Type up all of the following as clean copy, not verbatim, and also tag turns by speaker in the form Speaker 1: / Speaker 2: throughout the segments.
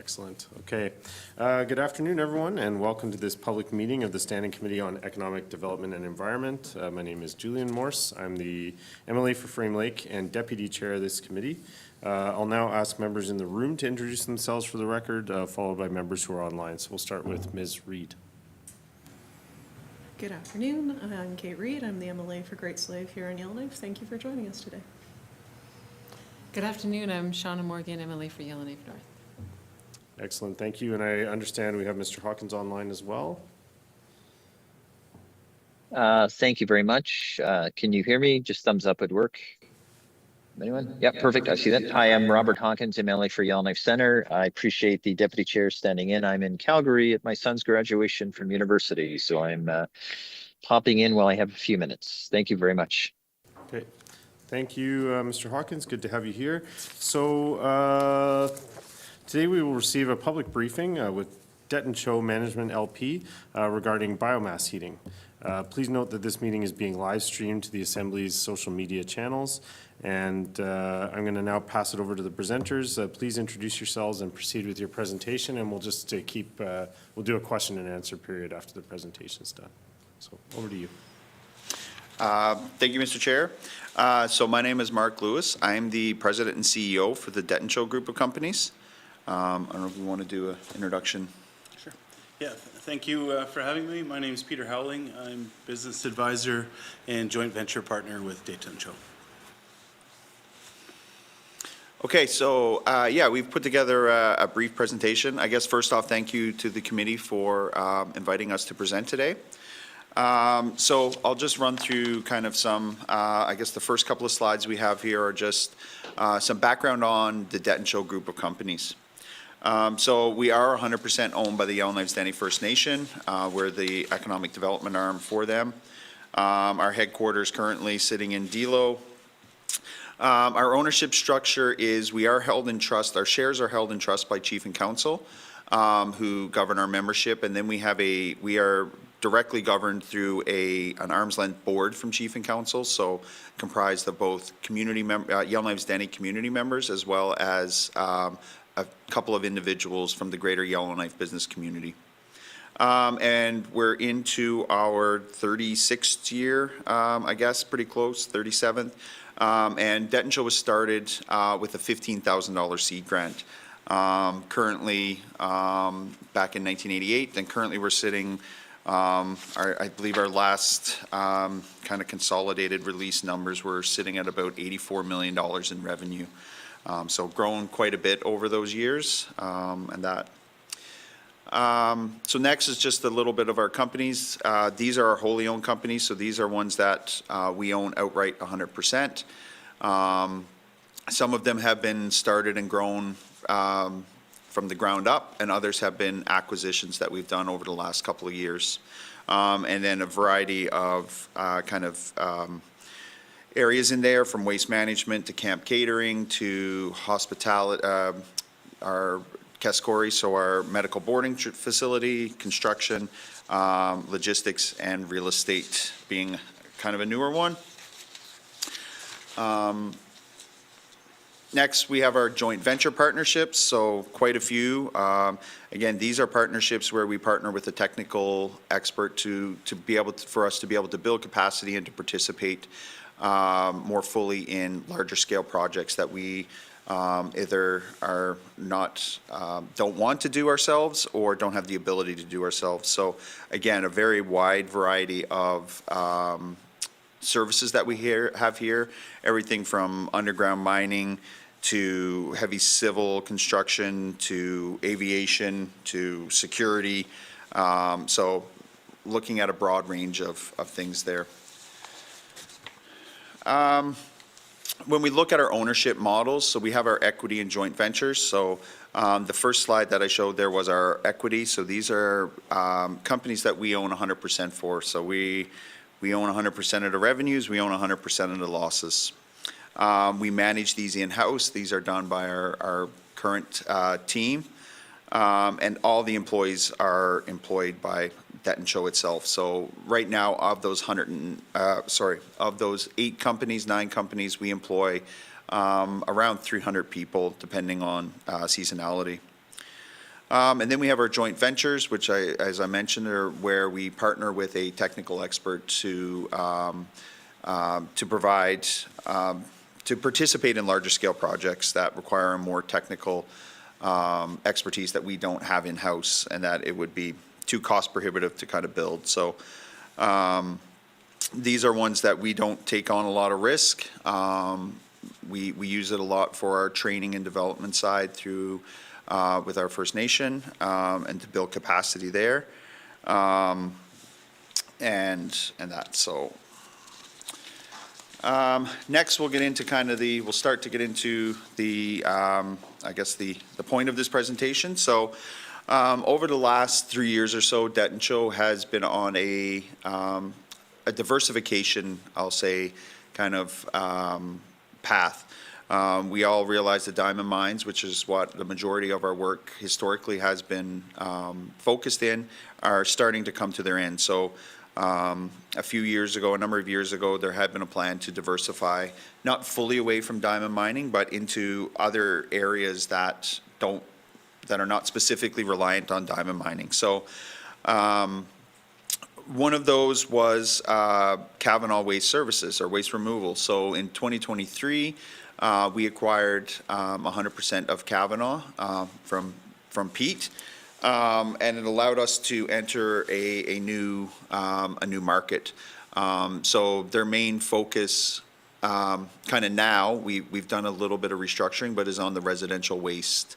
Speaker 1: Excellent. Okay. Good afternoon, everyone, and welcome to this public meeting of the Standing Committee on Economic Development and Environment. My name is Julian Morse. I'm the MLA for Frame Lake and Deputy Chair of this committee. I'll now ask members in the room to introduce themselves for the record, followed by members who are online. So we'll start with Ms. Reid.
Speaker 2: Good afternoon. I'm Kate Reid. I'm the MLA for Great Slave here in Yellowknife. Thank you for joining us today.
Speaker 3: Good afternoon. I'm Shauna Morgan, MLA for Yellowknife North.
Speaker 1: Excellent. Thank you. And I understand we have Mr. Hawkins online as well.
Speaker 4: Thank you very much. Can you hear me? Just thumbs up would work. Anyone? Yeah, perfect. I see that. Hi, I'm Robert Hawkins, MLA for Yellowknife Center. I appreciate the deputy chair standing in. I'm in Calgary at my son's graduation from university, so I'm popping in while I have a few minutes. Thank you very much.
Speaker 1: Okay. Thank you, Mr. Hawkins. Good to have you here. So today we will receive a public briefing with Det'on Management LP regarding biomass heating. Please note that this meeting is being live streamed to the Assembly's social media channels, and I'm going to now pass it over to the presenters. Please introduce yourselves and proceed with your presentation, and we'll just we'll do a question and answer period after the presentation is done. So over to you.
Speaker 5: Thank you, Mr. Chair. So my name is Mark Lewis. I'm the President and CEO for the Det'on Group of Companies. I don't know if you want to do an introduction.
Speaker 6: Sure. Yeah, thank you for having me. My name is Peter Houweling. I'm business advisor and joint venture partner with Det'on.
Speaker 5: Okay, so yeah, we've put together a brief presentation. I guess first off, thank you to the committee for inviting us to present today. So I'll just run through kind of some, I guess the first couple of slides we have here are just some background on the Det'on Group of Companies. So we are 100% owned by the Yellowknife Dene First Nation. We're the economic development arm for them. Our headquarters currently sitting in Delo. Our ownership structure is we are held in trust. Our shares are held in trust by Chief and Council, who govern our membership, and then we are directly governed through an arm's length board from Chief and Council, so comprised of both Yellowknife's Dene community members as well as a couple of individuals from the greater Yellowknife business community. And we're into our 36th year, I guess, pretty close, 37th. And Det'on was started with a $15,000 seed grant. Currently, back in 1988, and currently we're sitting, I believe our last kind of consolidated release numbers were sitting at about $84 million in revenue. So grown quite a bit over those years, and that. So next is just a little bit of our companies. These are our wholly owned companies, so these are ones that we own outright 100%. Some of them have been started and grown from the ground up, and others have been acquisitions that we've done over the last couple of years. And then a variety of areas in there, from waste management to camp catering to hospitality, our Kaskori, so our medical boarding facility, construction, logistics, and real estate being kind of a newer one. Next, we have our joint venture partnerships, so quite a few. Again, these are partnerships where we partner with a technical expert for us to be able to build capacity and to participate more fully in larger scale projects that we either are not, don't want to do ourselves or don't have the ability to do ourselves. So again, a very wide variety of services that we have here, everything from underground mining to heavy civil construction to aviation to security. So looking at a broad range of things there. When we look at our ownership models, so we have our equity and joint ventures. So the first slide that I showed there was our equity. So these are companies that we own 100% for. So we own 100% of the revenues, we own 100% of the losses. We manage these in-house. These are done by our current team. And all the employees are employed by Det'on itself. So right now, of those 8 companies, 9 companies, we employ around 300 people, depending on seasonality. And then we have our joint ventures, which as I mentioned, are where we partner with a technical expert to provide, to participate in larger scale projects that require a more technical expertise that we don't have in-house, and that it would be too cost prohibitive to kind of build. So these are ones that we don't take on a lot of risk. We use it a lot for our training and development side through with our First Nation, and to build capacity there, and that. So next, we'll get into kind of we'll start to get into the, I guess the point of this presentation. So over the last 3 years or so, Det'on has been on a diversification, I'll say, kind of path. We all realize the diamond mines, which is what the majority of our work historically has been focused in, are starting to come to their end. So a few years ago, a number of years ago, there had been a plan to diversify, not fully away from diamond mining, but into other areas that are not specifically reliant on diamond mining. So one of those was Kavanaugh Waste Services, or waste removal. So in 2023, we acquired 100% of Kavanaugh from Pete, and it allowed us to enter a new market. So their main focus, kind of now, we've done a little bit of restructuring, but is on the residential waste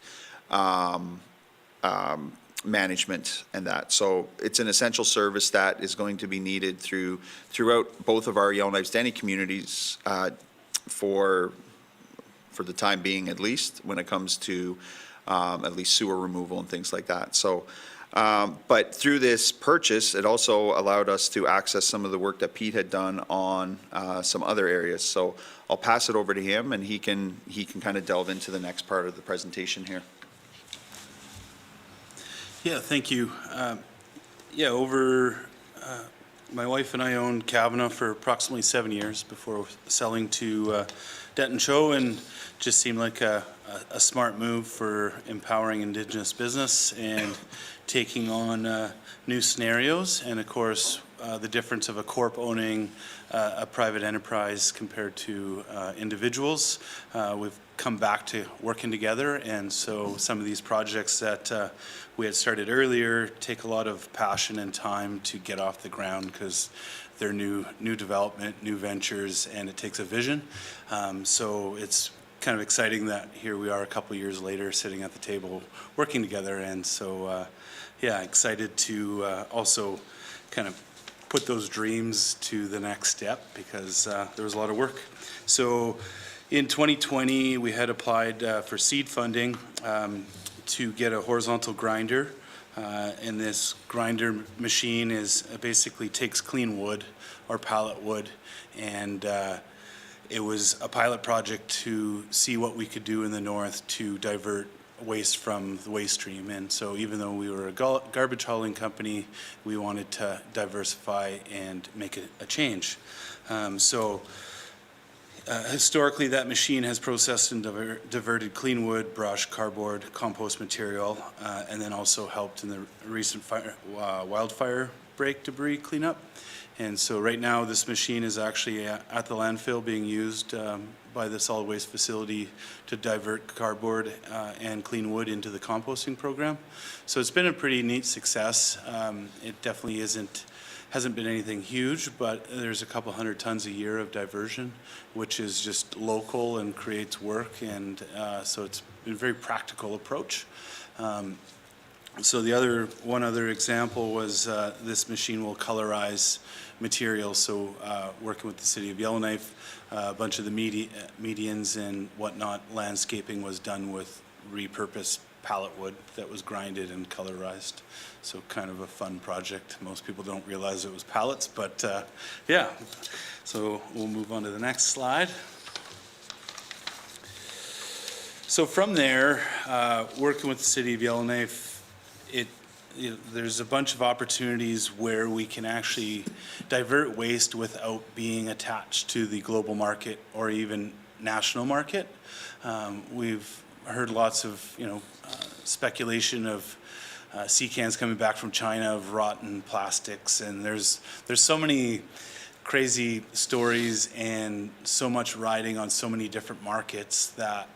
Speaker 5: management and that. So it's an essential service that is going to be needed throughout both of our Yellowknife Standing communities for the time being, at least, when it comes to at least sewer removal and things like that. So, but through this purchase, it also allowed us to access some of the work that Pete had done on some other areas. So I'll pass it over to him, and he can kind of delve into the next part of the presentation here.
Speaker 6: Yeah, thank you. My wife and I owned Kavanaugh for approximately 7 years before selling to Det'on, and just seemed like a smart move for empowering Indigenous business and taking on new scenarios. And of course, the difference of a corp owning a private enterprise compared to individuals. We've come back to working together, and so some of these projects that we had started earlier take a lot of passion and time to get off the ground, because they're new development, new ventures, and it takes a vision. So it's kind of exciting that here we are a couple years later sitting at the table working together. And so yeah, excited to also kind of put those dreams to the next step, because there was a lot of work. So in 2020, we had applied for seed funding to get a horizontal grinder. And this grinder machine basically takes clean wood or pallet wood, and it was a pilot project to see what we could do in the north to divert waste from the waste stream. And so even though we were a garbage hauling company, we wanted to diversify and make a change. Historically, that machine has processed and diverted clean wood, brush, cardboard, compost material, and then also helped in the recent wildfire break debris cleanup. And so right now, this machine is actually at the landfill being used by the solid waste facility to divert cardboard and clean wood into the composting program. So it's been a pretty neat success. It definitely hasn't been anything huge, but there's a couple 100 tons a year of diversion, which is just local and creates work, and so it's been a very practical approach. So one other example was this machine will colorize materials. So working with the city of Yellowknife, a bunch of the medians and whatnot, landscaping was done with repurposed pallet wood that was grinded and colorized. So kind of a fun project. Most people don't realize it was pallets, but yeah. So we'll move on to the next slide. So from there, working with the city of Yellowknife, there's a bunch of opportunities where we can actually divert waste without being attached to the global market or even national market. We've heard lots of, speculation of sea cans coming back from China of rotten plastics, and there's so many crazy stories and so much riding on so many different markets that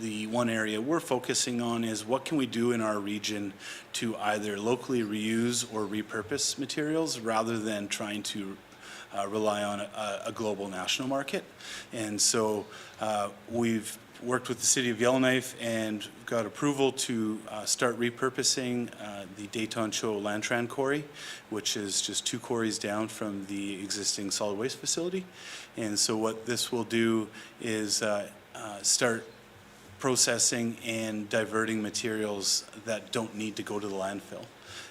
Speaker 6: the one area we're focusing on is what can we do in our region to either locally reuse or repurpose materials rather than trying to rely on a global national market. And so we've worked with the city of Yellowknife and got approval to start repurposing the Det'on Lantran quarry, which is just 2 quarries down from the existing solid waste facility. And so what this will do is start processing and diverting materials that don't need to go to the landfill.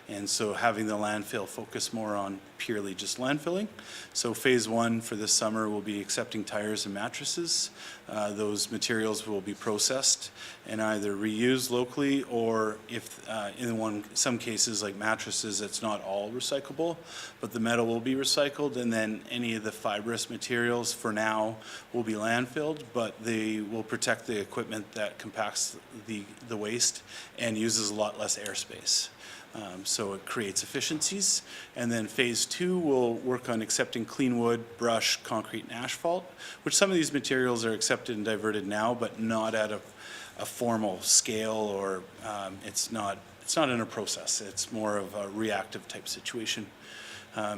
Speaker 6: And so having the landfill focus more on purely just landfilling. So phase 1 for this summer will be accepting tires and mattresses. Those materials will be processed and either reused locally, or if in some cases like mattresses, it's not all recyclable, but the metal will be recycled, and then any of the fibrous materials for now will be landfilled, but they will protect the equipment that compacts the waste and uses a lot less airspace. So it creates efficiencies. And then phase 2 will work on accepting clean wood, brush, concrete, and asphalt, which some of these materials are accepted and diverted now, but not at a formal scale, or it's not in a process. It's more of a reactive type situation.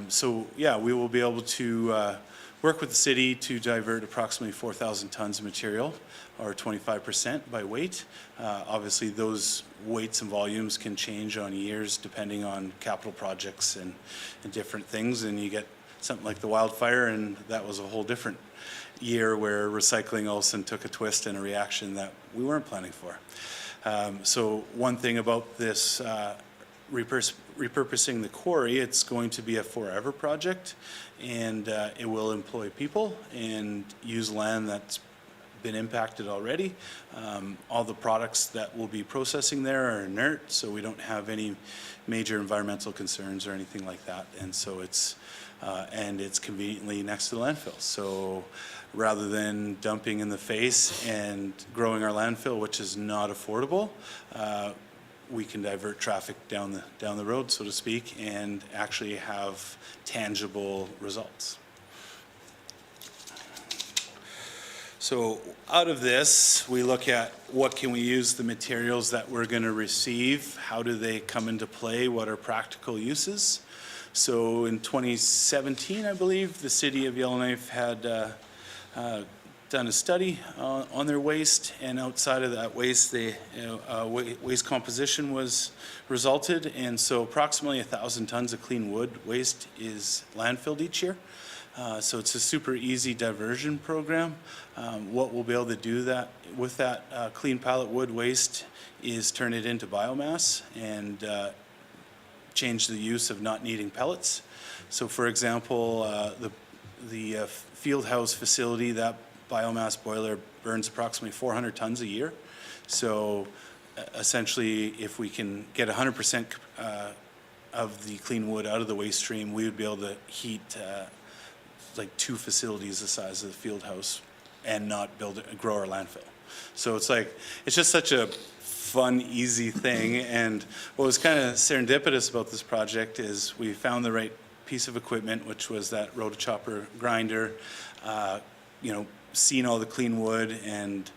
Speaker 6: So yeah, we will be able to work with the city to divert approximately 4,000 tons of material, or 25% by weight. Obviously, those weights and volumes can change on years depending on capital projects and different things. And you get something like the wildfire, and that was a whole different year where recycling all of a sudden took a twist and a reaction that we weren't planning for. So one thing about this repurposing the quarry, it's going to be a forever project, and it will employ people and use land that's been impacted already. All the products that we'll be processing there are inert, so we don't have any major environmental concerns or anything like that. And so it's conveniently next to the landfill. So rather than dumping in the face and growing our landfill, which is not affordable, we can divert traffic down the road, so to speak, and actually have tangible results. So out of this, we look at what can we use the materials that we're going to receive, how do they come into play, what are practical uses. So in 2017, I believe, the city of Yellowknife had done a study on their waste, and outside of that waste, waste composition was resulted, and so approximately 1,000 tons of clean wood waste is landfilled each year. So it's a super easy diversion program. What we'll be able to do with that clean pallet wood waste is turn it into biomass and change the use of not needing pellets. So for example, the field house facility, that biomass boiler burns approximately 400 tons a year. So essentially, if we can get 100% of the clean wood out of the waste stream, we would be able to heat like 2 facilities the size of the field house and not grow our landfill. So it's just such a fun, easy thing. And what was kind of serendipitous about this project is we found the right piece of equipment, which was that rotochopper grinder, seen all the clean wood and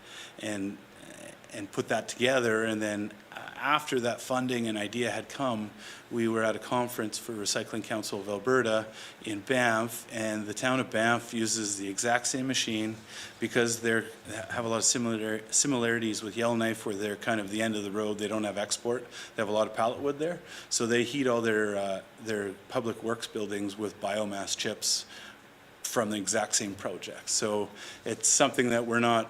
Speaker 6: put that together. And then after that funding and idea had come, we were at a conference for Recycling Council of Alberta in Banff, and the town of Banff uses the exact same machine because they have a lot of similarities with Yellowknife, where they're kind of the end of the road. They don't have export. They have a lot of pallet wood there. So they heat all their public works buildings with biomass chips from the exact same project. So it's something that we're not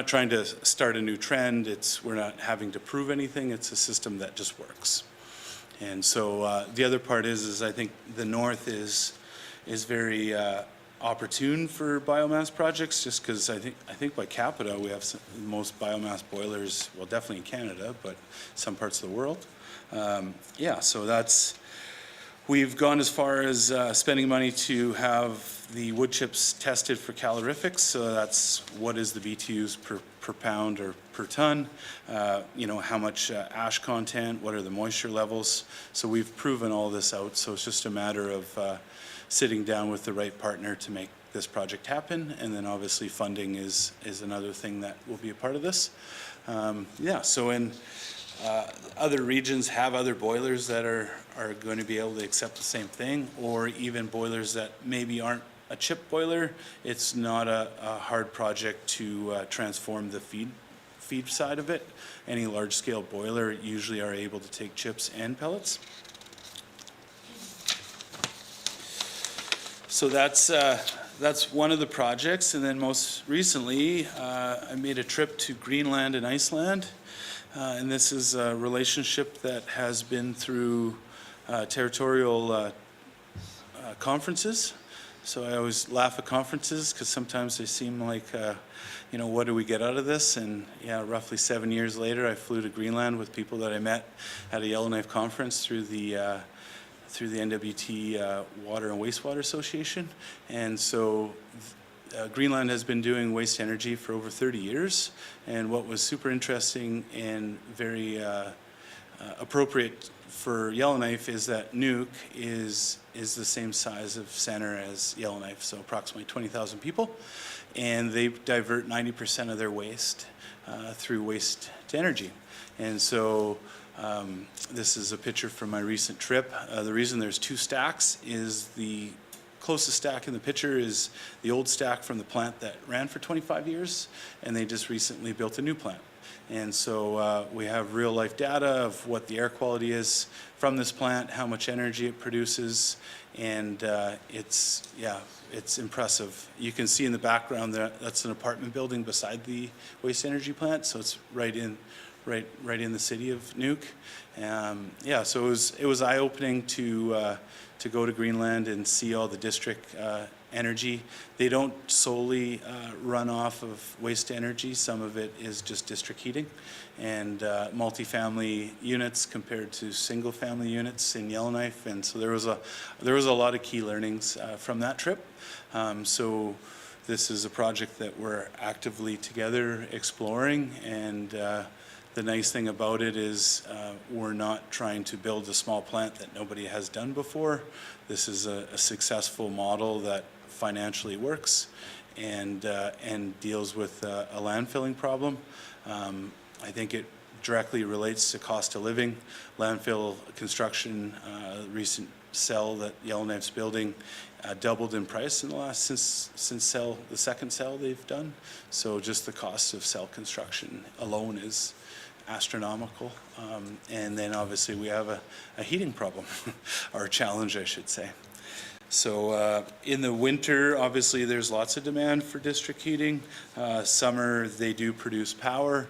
Speaker 6: trying to start a new trend. We're not having to prove anything. It's a system that just works. And so the other part is I think the north is very opportune for biomass projects, just because I think by capita we have the most biomass boilers, well, definitely in Canada, but some parts of the world. So we've gone as far as spending money to have the wood chips tested for calorifics, so that's what is the BTUs per pound or per ton, how much ash content, what are the moisture levels. So we've proven all this out, so it's just a matter of sitting down with the right partner to make this project happen, and then obviously funding is another thing that will be a part of this. So in other regions have other boilers that are going to be able to accept the same thing, or even boilers that maybe aren't a chip boiler. It's not a hard project to transform the feed side of it. Any large-scale boiler usually are able to take chips and pellets. So that's one of the projects, and then most recently I made a trip to Greenland and Iceland. And this is a relationship that has been through territorial conferences. So I always laugh at conferences because sometimes they seem like, what do we get out of this? And yeah, roughly 7 years later, I flew to Greenland with people that I met at a Yellowknife conference through the NWT Water and Wastewater Association. And so Greenland has been doing waste energy for over 30 years, and what was super interesting and very appropriate for Yellowknife is that Nuuk is the same size of center as Yellowknife, so approximately 20,000 people, and they divert 90% of their waste through waste to energy. And so this is a picture from my recent trip. The reason there's two stacks is the closest stack in the picture is the old stack from the plant that ran for 25 years, and they just recently built a new plant. And so we have real life data of what the air quality is from this plant, how much energy it produces, and it's impressive. You can see in the background that's an apartment building beside the waste energy plant, so it's right in the city of Nuuk. So it was eye-opening to go to Greenland and see all the district energy. They don't solely run off of waste energy. Some of it is just district heating and multifamily units compared to single-family units in Yellowknife. And so there was a lot of key learnings from that trip. So this is a project that we're actively together exploring, and the nice thing about it is we're not trying to build a small plant that nobody has done before. This is a successful model that financially works and deals with a landfilling problem. I think it directly relates to cost of living. Landfill construction, recent cell that Yellowknife's building, doubled in price in the last since the second cell they've done. So just the cost of cell construction alone is astronomical. And then obviously we have a heating problem, or a challenge, I should say. So in the winter, obviously there's lots of demand for district heating. Summer, they do produce power.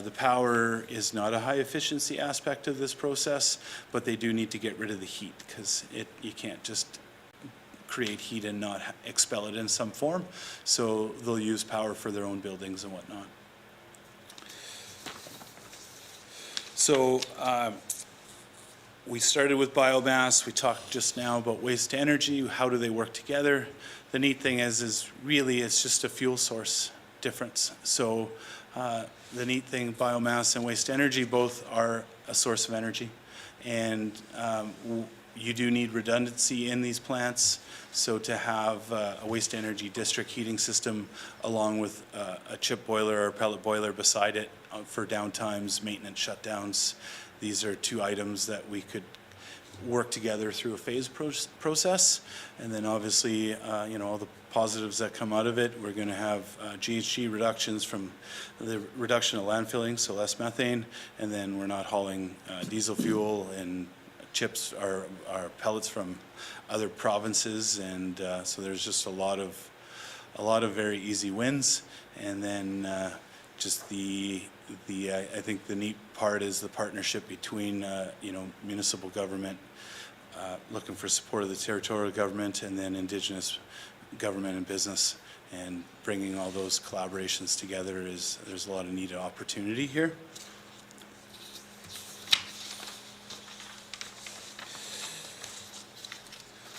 Speaker 6: The power is not a high efficiency aspect of this process, but they do need to get rid of the heat because you can't just create heat and not expel it in some form. So they'll use power for their own buildings and whatnot. So we started with biomass. We talked just now about waste to energy. How do they work together? The neat thing is really it's just a fuel source difference. So the neat thing, biomass and waste to energy both are a source of energy, and you do need redundancy in these plants. So to have a waste to energy district heating system along with a chip boiler or pellet boiler beside it for downtimes, maintenance shutdowns, these are two items that we could work together through a phase process. And then obviously, all the positives that come out of it, we're going to have GHG reductions from the reduction of landfilling, so less methane, and then we're not hauling diesel fuel and chips or pellets from other provinces, and so there's just a lot of very easy wins. And then just I think the neat part is the partnership between municipal government looking for support of the territorial government, and then Indigenous government and business, and bringing all those collaborations together there's a lot of needed opportunity here.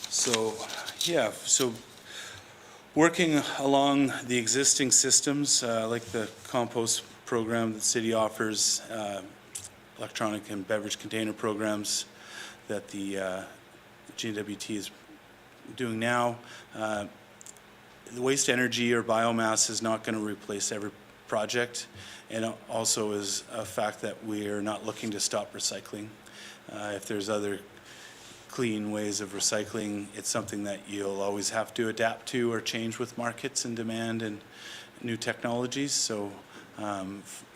Speaker 6: So working along the existing systems, like the compost program that the city offers, electronic and beverage container programs that the GWT is doing now. The waste energy or biomass is not going to replace every project, and also is a fact that we are not looking to stop recycling. If there's other clean ways of recycling, it's something that you'll always have to adapt to or change with markets and demand and new technologies. So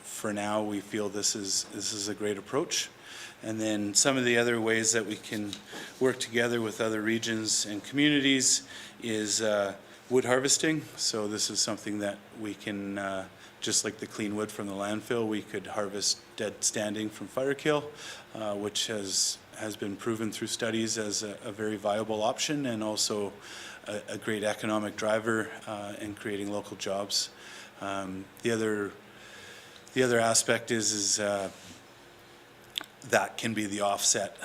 Speaker 6: for now, we feel this is a great approach. And then some of the other ways that we can work together with other regions and communities is wood harvesting. So this is something that we can, just like the clean wood from the landfill, we could harvest dead standing from Firekill, which has been proven through studies as a very viable option, and also a great economic driver in creating local jobs. The other aspect is that can be the offset,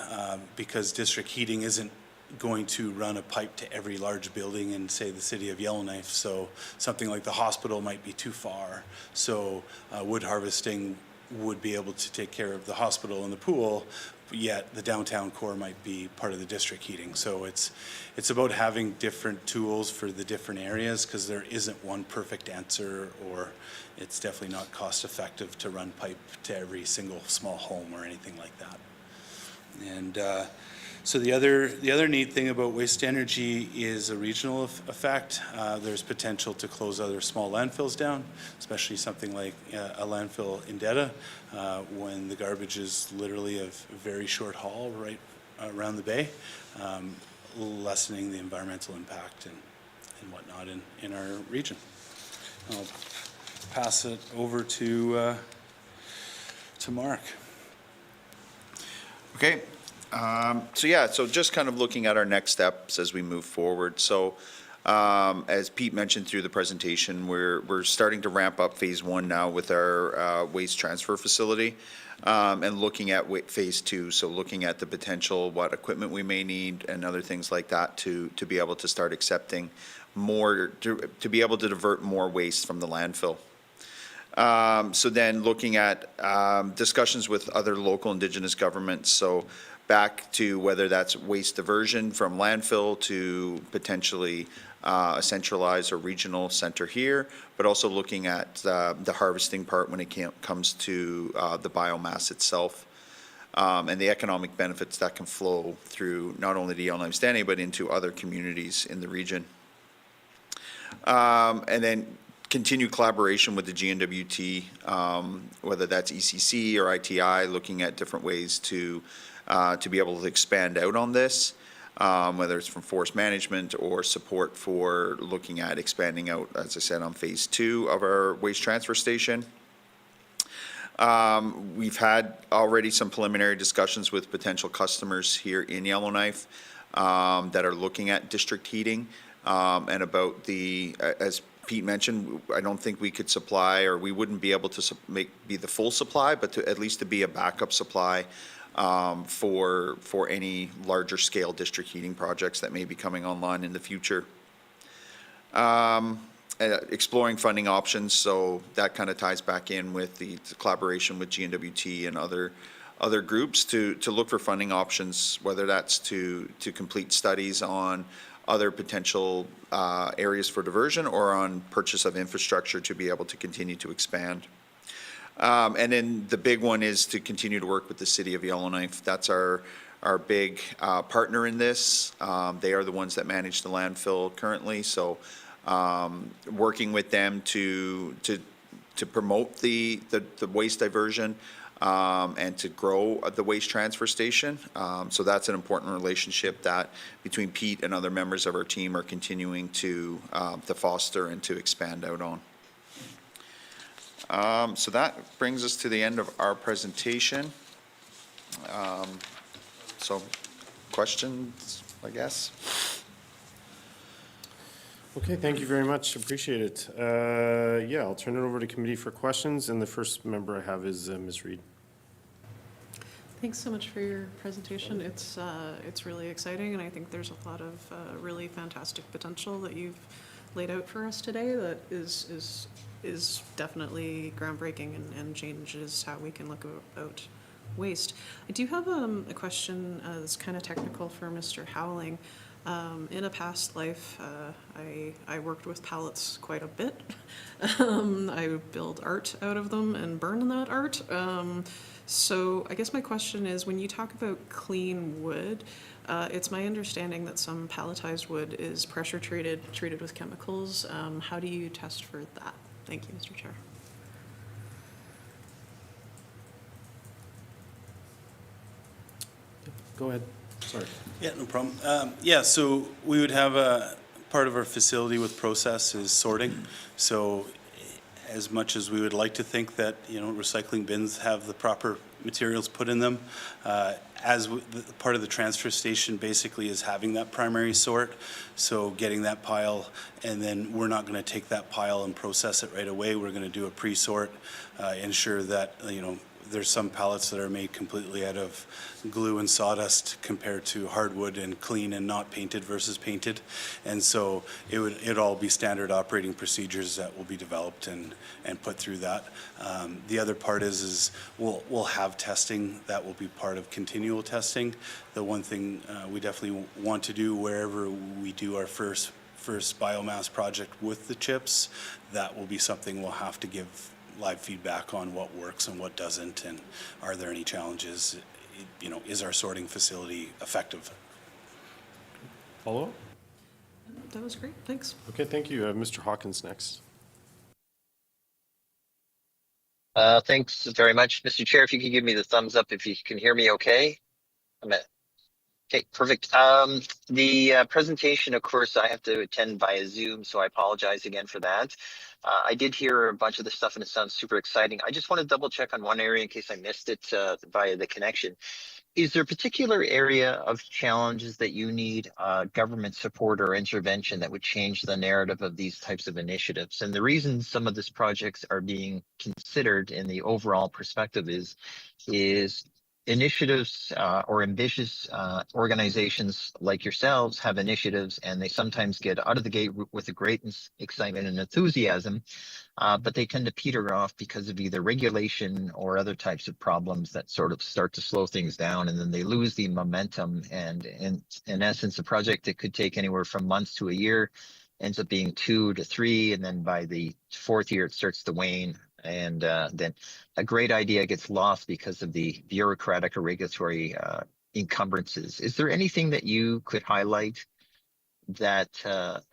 Speaker 6: because district heating isn't going to run a pipe to every large building in, say, the city of Yellowknife. So something like the hospital might be too far. So wood harvesting would be able to take care of the hospital and the pool, yet the downtown core might be part of the district heating. So it's about having different tools for the different areas, because there isn't one perfect answer, or it's definitely not cost effective to run pipe to every single small home or anything like that. And so the other neat thing about waste energy is a regional effect. There's potential to close other small landfills down, especially something like a landfill in Det'on, when the garbage is literally a very short haul right around the bay, lessening the environmental impact and whatnot in our region. I'll pass it over to Mark.
Speaker 5: Okay. So just kind of looking at our next steps as we move forward. So as Pete mentioned through the presentation, we're starting to ramp up phase 1 now with our waste transfer facility, and looking at phase 2. So looking at the potential, what equipment we may need and other things like that to be able to start accepting more, to be able to divert more waste from the landfill. So then looking at discussions with other local Indigenous governments. So back to whether that's waste diversion from landfill to potentially a centralized or regional center here, but also looking at the harvesting part when it comes to the biomass itself, and the economic benefits that can flow through not only the Yellowknife Standing, but into other communities in the region. And then continue collaboration with the GNWT, whether that's ECC or ITI, looking at different ways to be able to expand out on this, whether it's from forest management or support for looking at expanding out, as I said, on phase 2 of our waste transfer station. We've had already some preliminary discussions with potential customers here in Yellowknife that are looking at district heating, and about as Pete mentioned, I don't think we could supply, or we wouldn't be able to be the full supply, but at least to be a backup supply for any larger scale district heating projects that may be coming online in the future. Exploring funding options, so that kind of ties back in with the collaboration with GNWT and other groups to look for funding options, whether that's to complete studies on other potential areas for diversion or on purchase of infrastructure to be able to continue to expand. And then the big one is to continue to work with the city of Yellowknife. That's our big partner in this. They are the ones that manage the landfill currently, so working with them to promote the waste diversion and to grow the waste transfer station. So that's an important relationship that between Pete and other members of our team are continuing to foster and to expand out on. So that brings us to the end of our presentation. So questions, I guess?
Speaker 1: Okay, thank you very much. Appreciate it. Yeah, I'll turn it over to committee for questions, and the first member I have is Ms. Reed.
Speaker 2: Thanks so much for your presentation. It's really exciting, and I think there's a lot of really fantastic potential that you've laid out for us today that is definitely groundbreaking and changes how we can look about waste. I do have a question that's kind of technical for Mr. Houweling. In a past life, I worked with pallets quite a bit. I build art out of them and burn that art. So I guess my question is, when you talk about clean wood, it's my understanding that some palletized wood is pressure treated with chemicals. How do you test for that? Thank you, Mr. Chair.
Speaker 1: Go ahead. Sorry.
Speaker 6: Yeah, no problem. Yeah, so we would have a part of our facility with process is sorting. So as much as we would like to think that, recycling bins have the proper materials put in them, part of the transfer station basically is having that primary sort. So getting that pile, and then we're not going to take that pile and process it right away. We're going to do a pre-sort, ensure that, there's some pallets that are made completely out of glue and sawdust compared to hardwood and clean and not painted versus painted. And so it'd all be standard operating procedures that will be developed and put through that. The other part is we'll have testing that will be part of continual testing. The one thing we definitely want to do wherever we do our first biomass project with the chips, that will be something we'll have to give live feedback on what works and what doesn't, and are there any challenges? Is our sorting facility effective?
Speaker 1: Follow up?
Speaker 2: That was great, thanks.
Speaker 1: Okay, thank you. Mr. Hawkins next.
Speaker 4: Thanks very much, Mr. Chair. If you could give me the thumbs up if you can hear me okay. Okay, perfect. The presentation, of course, I have to attend via Zoom, so I apologize again for that. I did hear a bunch of the stuff and it sounds super exciting. I just want to double check on one area in case I missed it via the connection. Is there a particular area of challenges that you need government support or intervention that would change the narrative of these types of initiatives? And the reason some of these projects are being considered in the overall perspective is initiatives or ambitious organizations like yourselves have initiatives, and they sometimes get out of the gate with a great excitement and enthusiasm, but they tend to peter off because of either regulation or other types of problems that sort of start to slow things down, and then they lose the momentum. And in essence, a project that could take anywhere from months to a year ends up being 2 to 3, and then by the 4th year it starts to wane. And then a great idea gets lost because of the bureaucratic or regulatory encumbrances. Is there anything that you could highlight that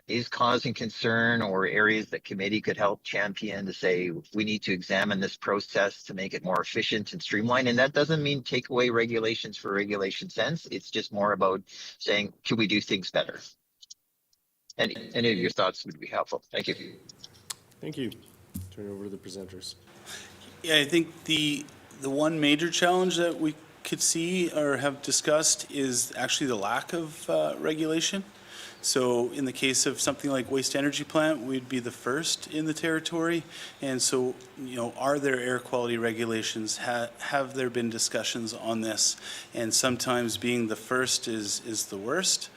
Speaker 4: is causing concern, or areas that committee could help champion to say we need to examine this process to make it more efficient and streamlined? And that doesn't mean take away regulations for regulation's sense. It's just more about saying, can we do things better? Any of your thoughts would be helpful. Thank you.
Speaker 1: Thank you. Turn it over to the presenters.
Speaker 6: Yeah, I think the one major challenge that we could see or have discussed is actually the lack of regulation. So in the case of something like waste energy plant, we'd be the first in the territory. And so, are there air quality regulations? Have there been discussions on this? And sometimes being the first is the worst,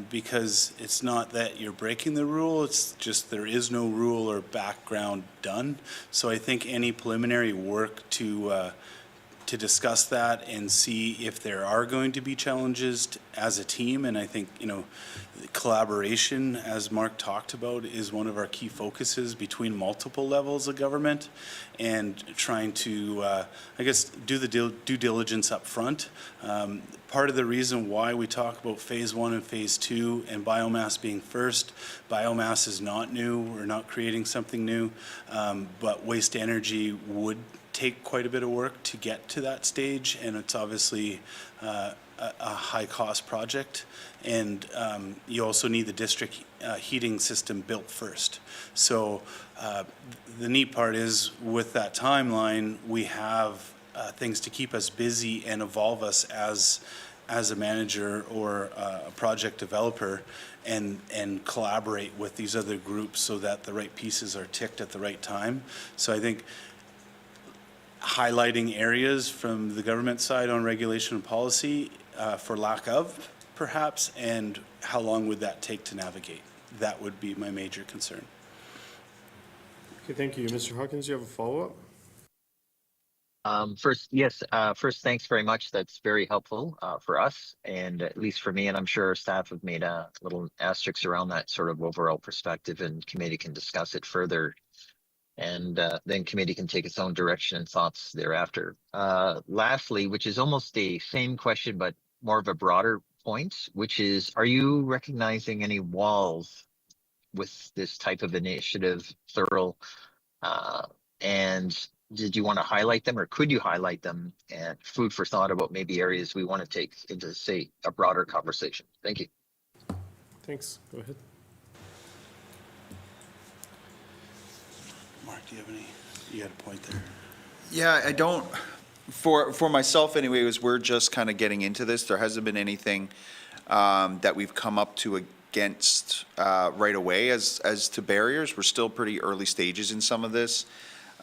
Speaker 6: because it's not that you're breaking the rule, it's just there is no rule or background done. So I think any preliminary work to discuss that and see if there are going to be challenges as a team. And I think, collaboration, as Mark talked about, is one of our key focuses between multiple levels of government, and trying to, do the due diligence up front. Part of the reason why we talk about phase 1 and phase 2 and biomass being first, biomass is not new, we're not creating something new, but waste energy would take quite a bit of work to get to that stage, and it's obviously a high cost project, and you also need the district heating system built first. So the neat part is with that timeline, we have things to keep us busy and evolve us as a manager or a project developer, and collaborate with these other groups so that the right pieces are ticked at the right time. So I think highlighting areas from the government side on regulation and policy for lack of, perhaps, and how long would that take to navigate? that would be my major concern.
Speaker 1: Okay, thank you. Mr. Hawkins, you have a follow-up?
Speaker 4: First, thanks very much. That's very helpful for us, and at least for me, and I'm sure our staff have made a little asterisk around that sort of overall perspective, and committee can discuss it further, and then committee can take its own direction and thoughts thereafter. Lastly, which is almost the same question, but more of a broader point, which is, are you recognizing any walls with this type of initiative, thorough, and did you want to highlight them, or could you highlight them, and food for thought about maybe areas we want to take into, say, a broader conversation? Thank you.
Speaker 1: Thanks. Go ahead.
Speaker 6: Mark, do you have any, you had a point there?
Speaker 5: Yeah, I don't, for myself anyways, we're just kind of getting into this. There hasn't been anything that we've come up to against right away as to barriers. We're still pretty early stages in some of this,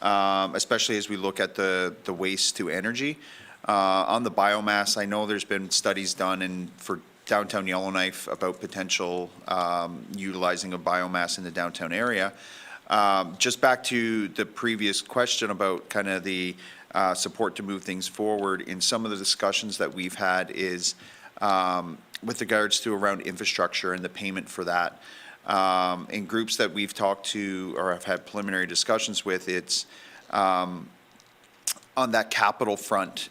Speaker 5: especially as we look at the waste to energy. On the biomass, I know there's been studies done for downtown Yellowknife about potential utilizing of biomass in the downtown area. Just back to the previous question about kind of the support to move things forward, in some of the discussions that we've had is with regards to around infrastructure and the payment for that. In groups that we've talked to or have had preliminary discussions with, it's on that capital front.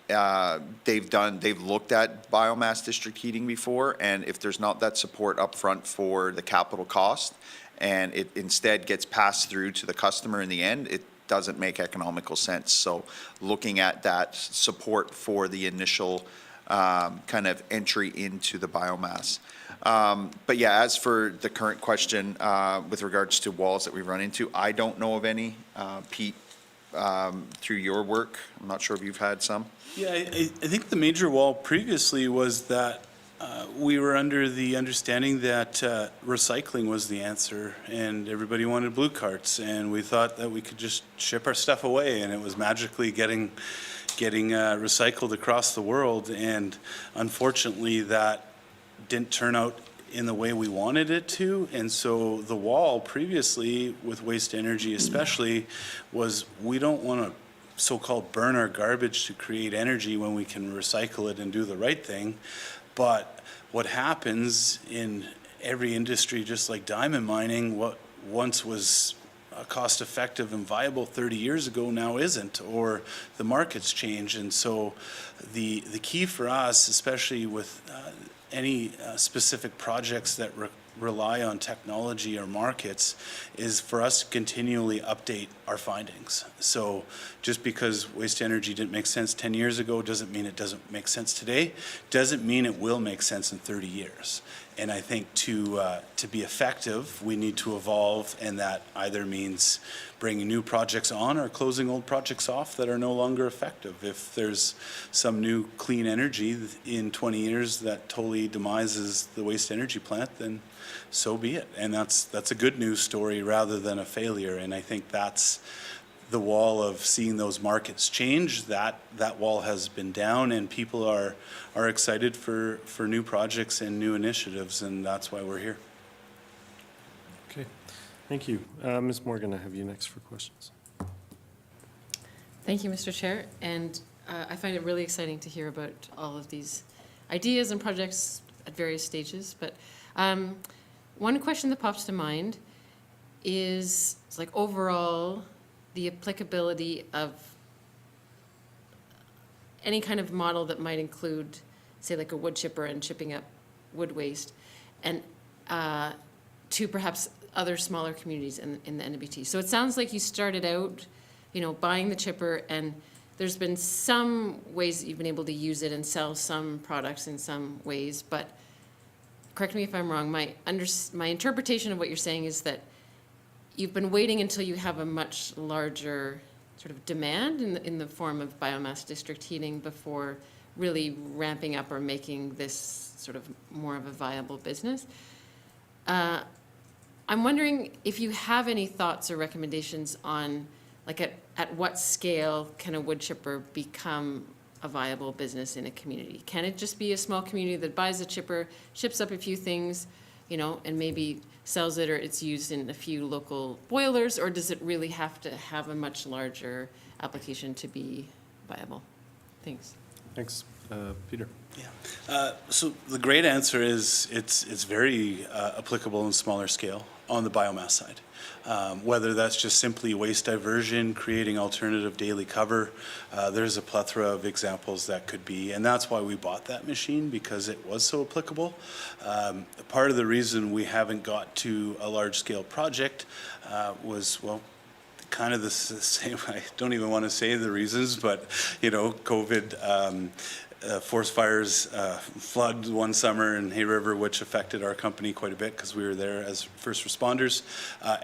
Speaker 5: They've looked at biomass district heating before, and if there's not that support up front for the capital cost, and it instead gets passed through to the customer in the end, it doesn't make economical sense. So looking at that support for the initial kind of entry into the biomass. But yeah, as for the current question with regards to walls that we run into, I don't know of any. Pete, through your work, I'm not sure if you've had some.
Speaker 6: Yeah, I think the major wall previously was that we were under the understanding that recycling was the answer, and everybody wanted blue carts, and we thought that we could just ship our stuff away, and it was magically getting recycled across the world. And unfortunately, that didn't turn out in the way we wanted it to. And so the wall previously, with waste energy especially, was we don't want to so-called burn our garbage to create energy when we can recycle it and do the right thing. But what happens in every industry, just like diamond mining, what once was cost-effective and viable 30 years ago now isn't, or the markets change. And so the key for us, especially with any specific projects that rely on technology or markets, is for us to continually update our findings. So just because waste energy didn't make sense 10 years ago doesn't mean it doesn't make sense today, doesn't mean it will make sense in 30 years. And I think to be effective, we need to evolve, and that either means bringing new projects on or closing old projects off that are no longer effective. If there's some new clean energy in 20 years that totally demises the waste energy plant, then so be it. And that's a good news story rather than a failure. And I think that's the wall of seeing those markets change. That wall has been down, and people are excited for new projects and new initiatives, and that's why we're here.
Speaker 1: Okay, thank you. Ms. Morgan, I have you next for questions.
Speaker 3: Thank you, Mr. Chair. And I find it really exciting to hear about all of these ideas and projects at various stages. But one question that pops to mind is, like, overall, the applicability of any kind of model that might include, say, like a wood chipper and chipping up wood waste, and to perhaps other smaller communities in the NWT. So it sounds like you started out, buying the chipper, and there's been some ways that you've been able to use it and sell some products in some ways, but correct me if I'm wrong, my interpretation of what you're saying is that you've been waiting until you have a much larger sort of demand in the form of biomass district heating before really ramping up or making this sort of more of a viable business. I'm wondering if you have any thoughts or recommendations on, like, at what scale can a wood chipper become a viable business in a community? Can it just be a small community that buys a chipper, ships up a few things, and maybe sells it, or it's used in a few local boilers, or does it really have to have a much larger application to be viable? Thanks.
Speaker 1: Thanks. Peter?
Speaker 6: So the great answer is it's very applicable in smaller scale on the biomass side. Whether that's just simply waste diversion, creating alternative daily cover, there's a plethora of examples that could be, and that's why we bought that machine, because it was so applicable. Part of the reason we haven't got to a large-scale project was, well, kind of the same. I don't even want to say the reasons, but, you know, COVID, forest fires, flood one summer in Hay River, which affected our company quite a bit because we were there as first responders,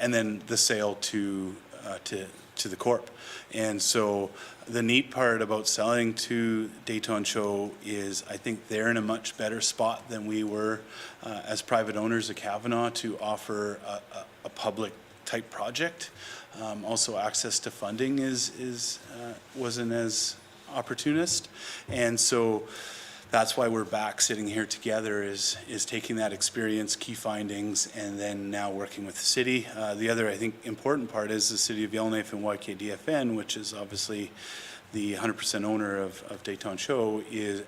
Speaker 6: and then the sale to the Corp. And so the neat part about selling to Det'on Cho is I think they're in a much better spot than we were as private owners of Kavanaugh to offer a public type project. Also, access to funding wasn't as opportunist, and so that's why we're back sitting here together, is taking that experience, key findings, and then now working with the city. The other, I think, important part is the City of Yellowknife and YKDFN, which is obviously the 100% owner of Det'on Cho,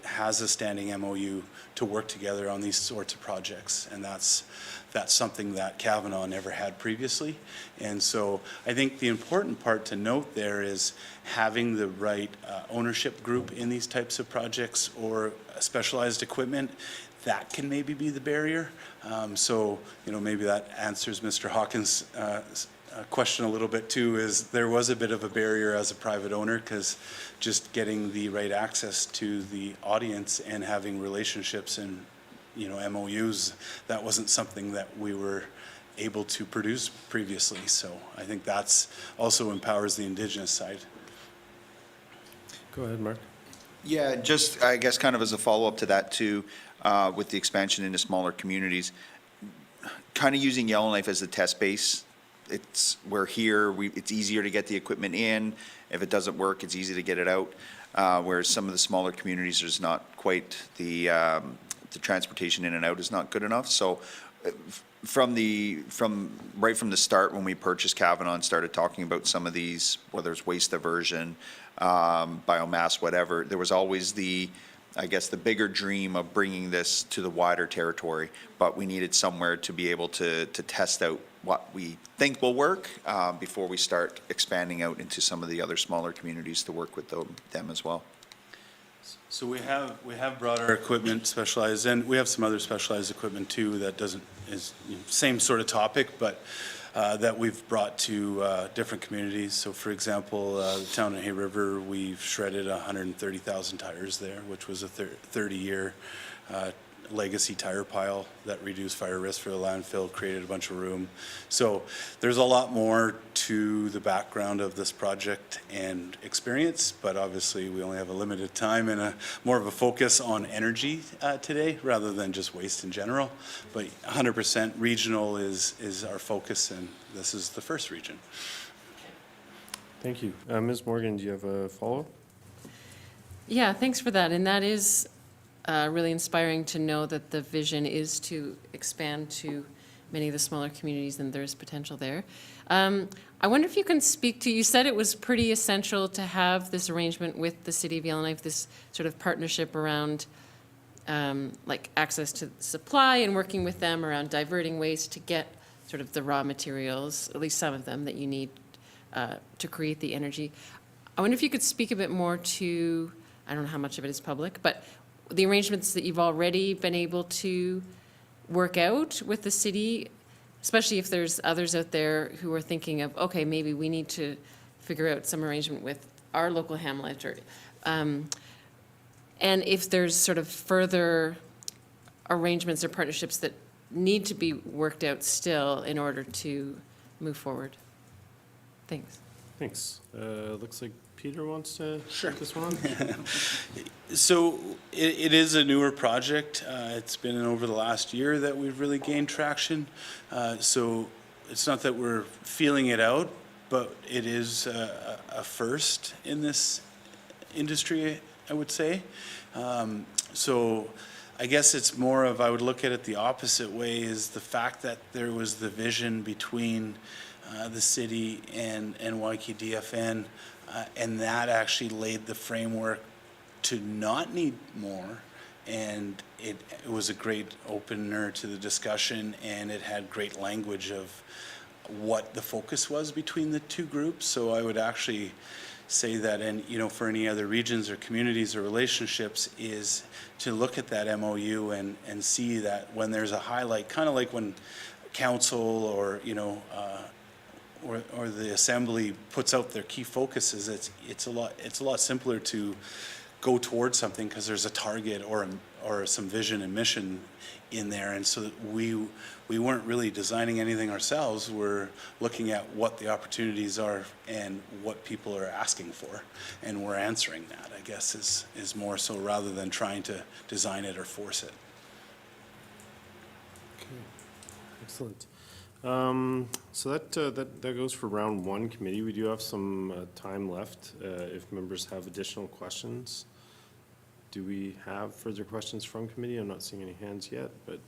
Speaker 6: has a standing MOU to work together on these sorts of projects, and that's something that Kavanaugh never had previously. And so I think the important part to note there is having the right ownership group in these types of projects or specialized equipment. That can maybe be the barrier. So, you know, maybe that answers Mr. Hawkins' question a little bit too, is there was a bit of a barrier as a private owner, because just getting the right access to the audience and having relationships and, you know, MOUs, that wasn't something that we were able to produce previously. So I think that's also empowers the Indigenous side.
Speaker 1: Go ahead, Mark.
Speaker 5: Yeah, just, I guess, kind of as a follow-up to that too, with the expansion into smaller communities, kind of using Yellowknife as a test base. We're here, it's easier to get the equipment in. If it doesn't work, it's easy to get it out. Whereas some of the smaller communities, there's not quite the transportation in and out is not good enough. So from right from the start, when we purchased Kavanaugh and started talking about some of these, whether it's waste diversion, biomass, whatever, there was always I guess the bigger dream of bringing this to the wider territory, but we needed somewhere to be able to test out what we think will work before we start expanding out into some of the other smaller communities to work with them as well.
Speaker 6: So we have brought our equipment specialized, and we have some other specialized equipment too that is same sort of topic, but that we've brought to different communities. So for example, the town of Hay River, we've shredded 130,000 tires there, which was a 30-year legacy tire pile that reduced fire risk for the landfill, created a bunch of room. So there's a lot more to the background of this project and experience, but obviously we only have a limited time and more of a focus on energy today rather than just waste in general. But 100% regional is our focus, and this is the first region.
Speaker 1: Thank you. Ms. Morgan, do you have a follow-up?
Speaker 3: Yeah, thanks for that. And that is really inspiring to know that the vision is to expand to many of the smaller communities, and there's potential there. I wonder if you can speak to, you said it was pretty essential to have this arrangement with the City of Yellowknife, this sort of partnership around like access to supply and working with them around diverting waste to get sort of the raw materials, at least some of them, that you need to create the energy. I wonder if you could speak a bit more to, I don't know how much of it is public, but the arrangements that you've already been able to work out with the city, especially if there's others out there who are thinking of, okay, maybe we need to figure out some arrangement with our local hamlet, or, and if there's sort of further arrangements or partnerships that need to be worked out still in order to move forward. Thanks.
Speaker 1: Thanks. Looks like Peter wants to take this one.
Speaker 6: So it is a newer project. It's been over the last year that we've really gained traction. So it's not that we're feeling it out, but it is a first in this industry, I would say. So I guess it's more of, I would look at it the opposite way, is the fact that there was the vision between the city and YKDFN, and that actually laid the framework to not need more. And it was a great opener to the discussion, and it had great language of what the focus was between the two groups. So I would actually say that, and for any other regions or communities or relationships, is to look at that MOU and see that when there's a highlight, kind of like when council or or the assembly puts out their key focuses, it's a lot simpler to go towards something because there's a target or some vision and mission in there. And so we weren't really designing anything ourselves. We're looking at what the opportunities are and what people are asking for, and we're answering that, I guess, is more so, rather than trying to design it or force it.
Speaker 1: Excellent. So that goes for round one committee. We do have some time left if members have additional questions. Do we have further questions from committee? I'm not seeing any hands yet, but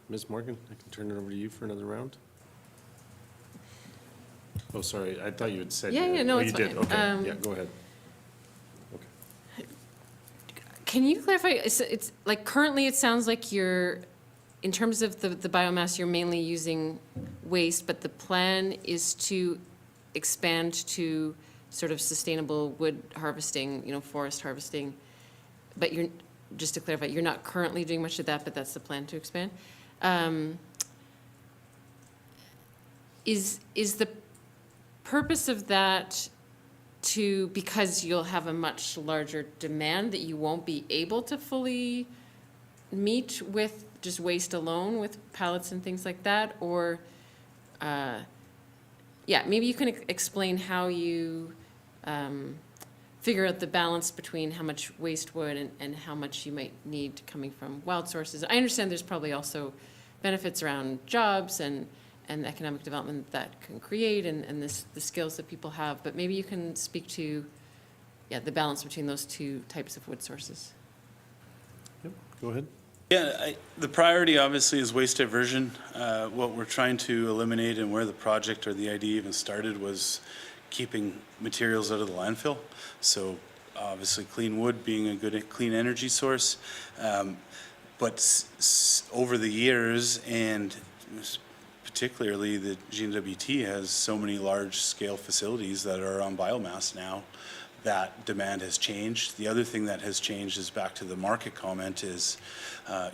Speaker 1: Ms. Morgan, I can turn it over to you for another round. Oh, sorry, I thought you had said.
Speaker 3: Yeah, no,
Speaker 1: Oh,
Speaker 3: it's
Speaker 1: you did,
Speaker 3: fine.
Speaker 1: okay, yeah, go ahead. Okay.
Speaker 3: Can you clarify, it's like currently it sounds like you're, in terms of the biomass, you're mainly using waste, but the plan is to expand to sort of sustainable wood harvesting, forest harvesting. But you're, just to clarify, you're not currently doing much of that, but that's the plan to expand. Is the purpose of that because you'll have a much larger demand that you won't be able to fully meet with just waste alone, with pallets and things like that? Or, maybe you can explain how you figure out the balance between how much waste wood and how much you might need coming from wild sources. I understand there's probably also benefits around jobs and economic development that can create and the skills that people have, but maybe you can speak to, the balance between those two types of wood sources.
Speaker 1: Yep, go ahead.
Speaker 6: Yeah, the priority obviously is waste diversion. What we're trying to eliminate, and where the project or the idea even started, was keeping materials out of the landfill. So obviously clean wood being a good clean energy source. But over the years, and particularly the GNWT has so many large-scale facilities that are on biomass now, that demand has changed. The other thing that has changed is, back to the market comment, is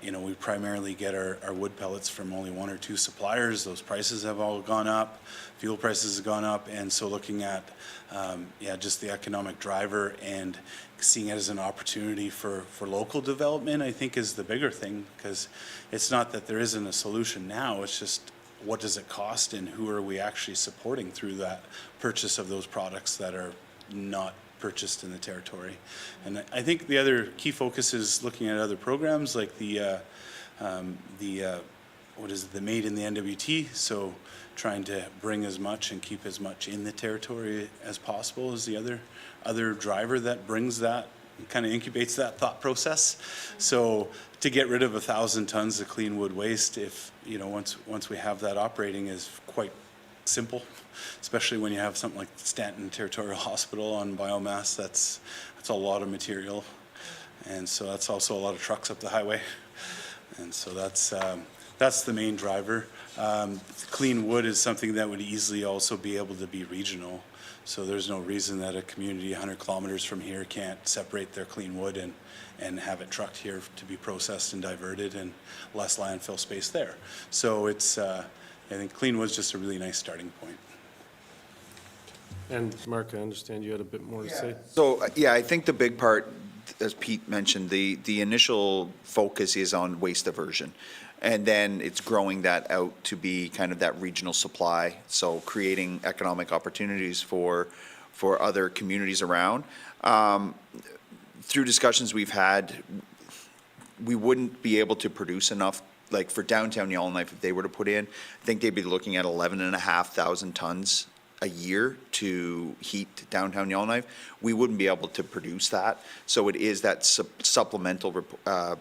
Speaker 6: we primarily get our wood pellets from only one or two suppliers. Those prices have all gone up, fuel prices have gone up, and so looking at just the economic driver and seeing it as an opportunity for local development, I think, is the bigger thing, because it's not that there isn't a solution now, it's just what does it cost and who are we actually supporting through that purchase of those products that are not purchased in the territory. And I think the other key focus is looking at other programs like the Made in the NWT, so trying to bring as much and keep as much in the territory as possible is the other driver that brings that, kind of incubates that thought process. So to get rid of 1,000 tons of clean wood waste, if once we have that operating, is quite simple, especially when you have something like Stanton Territorial Hospital on biomass. That's a lot of material, and so that's also a lot of trucks up the highway, and so that's the main driver. Clean wood is something that would easily also be able to be regional, so there's no reason that a community 100 kilometers from here can't separate their clean wood and have it trucked here to be processed and diverted, and less landfill space there. So it's I think clean wood's just a really nice starting point.
Speaker 1: And Mark, I understand you had a bit more to say.
Speaker 5: So, I think the big part, as Pete mentioned, the initial focus is on waste diversion. And then it's growing that out to be kind of that regional supply, so creating economic opportunities for other communities around. Through discussions we've had, we wouldn't be able to produce enough. Like for downtown Yellowknife, if they were to put in, I think they'd be looking at 11,500 tons a year to heat downtown Yellowknife, we wouldn't be able to produce that. So it is that supplemental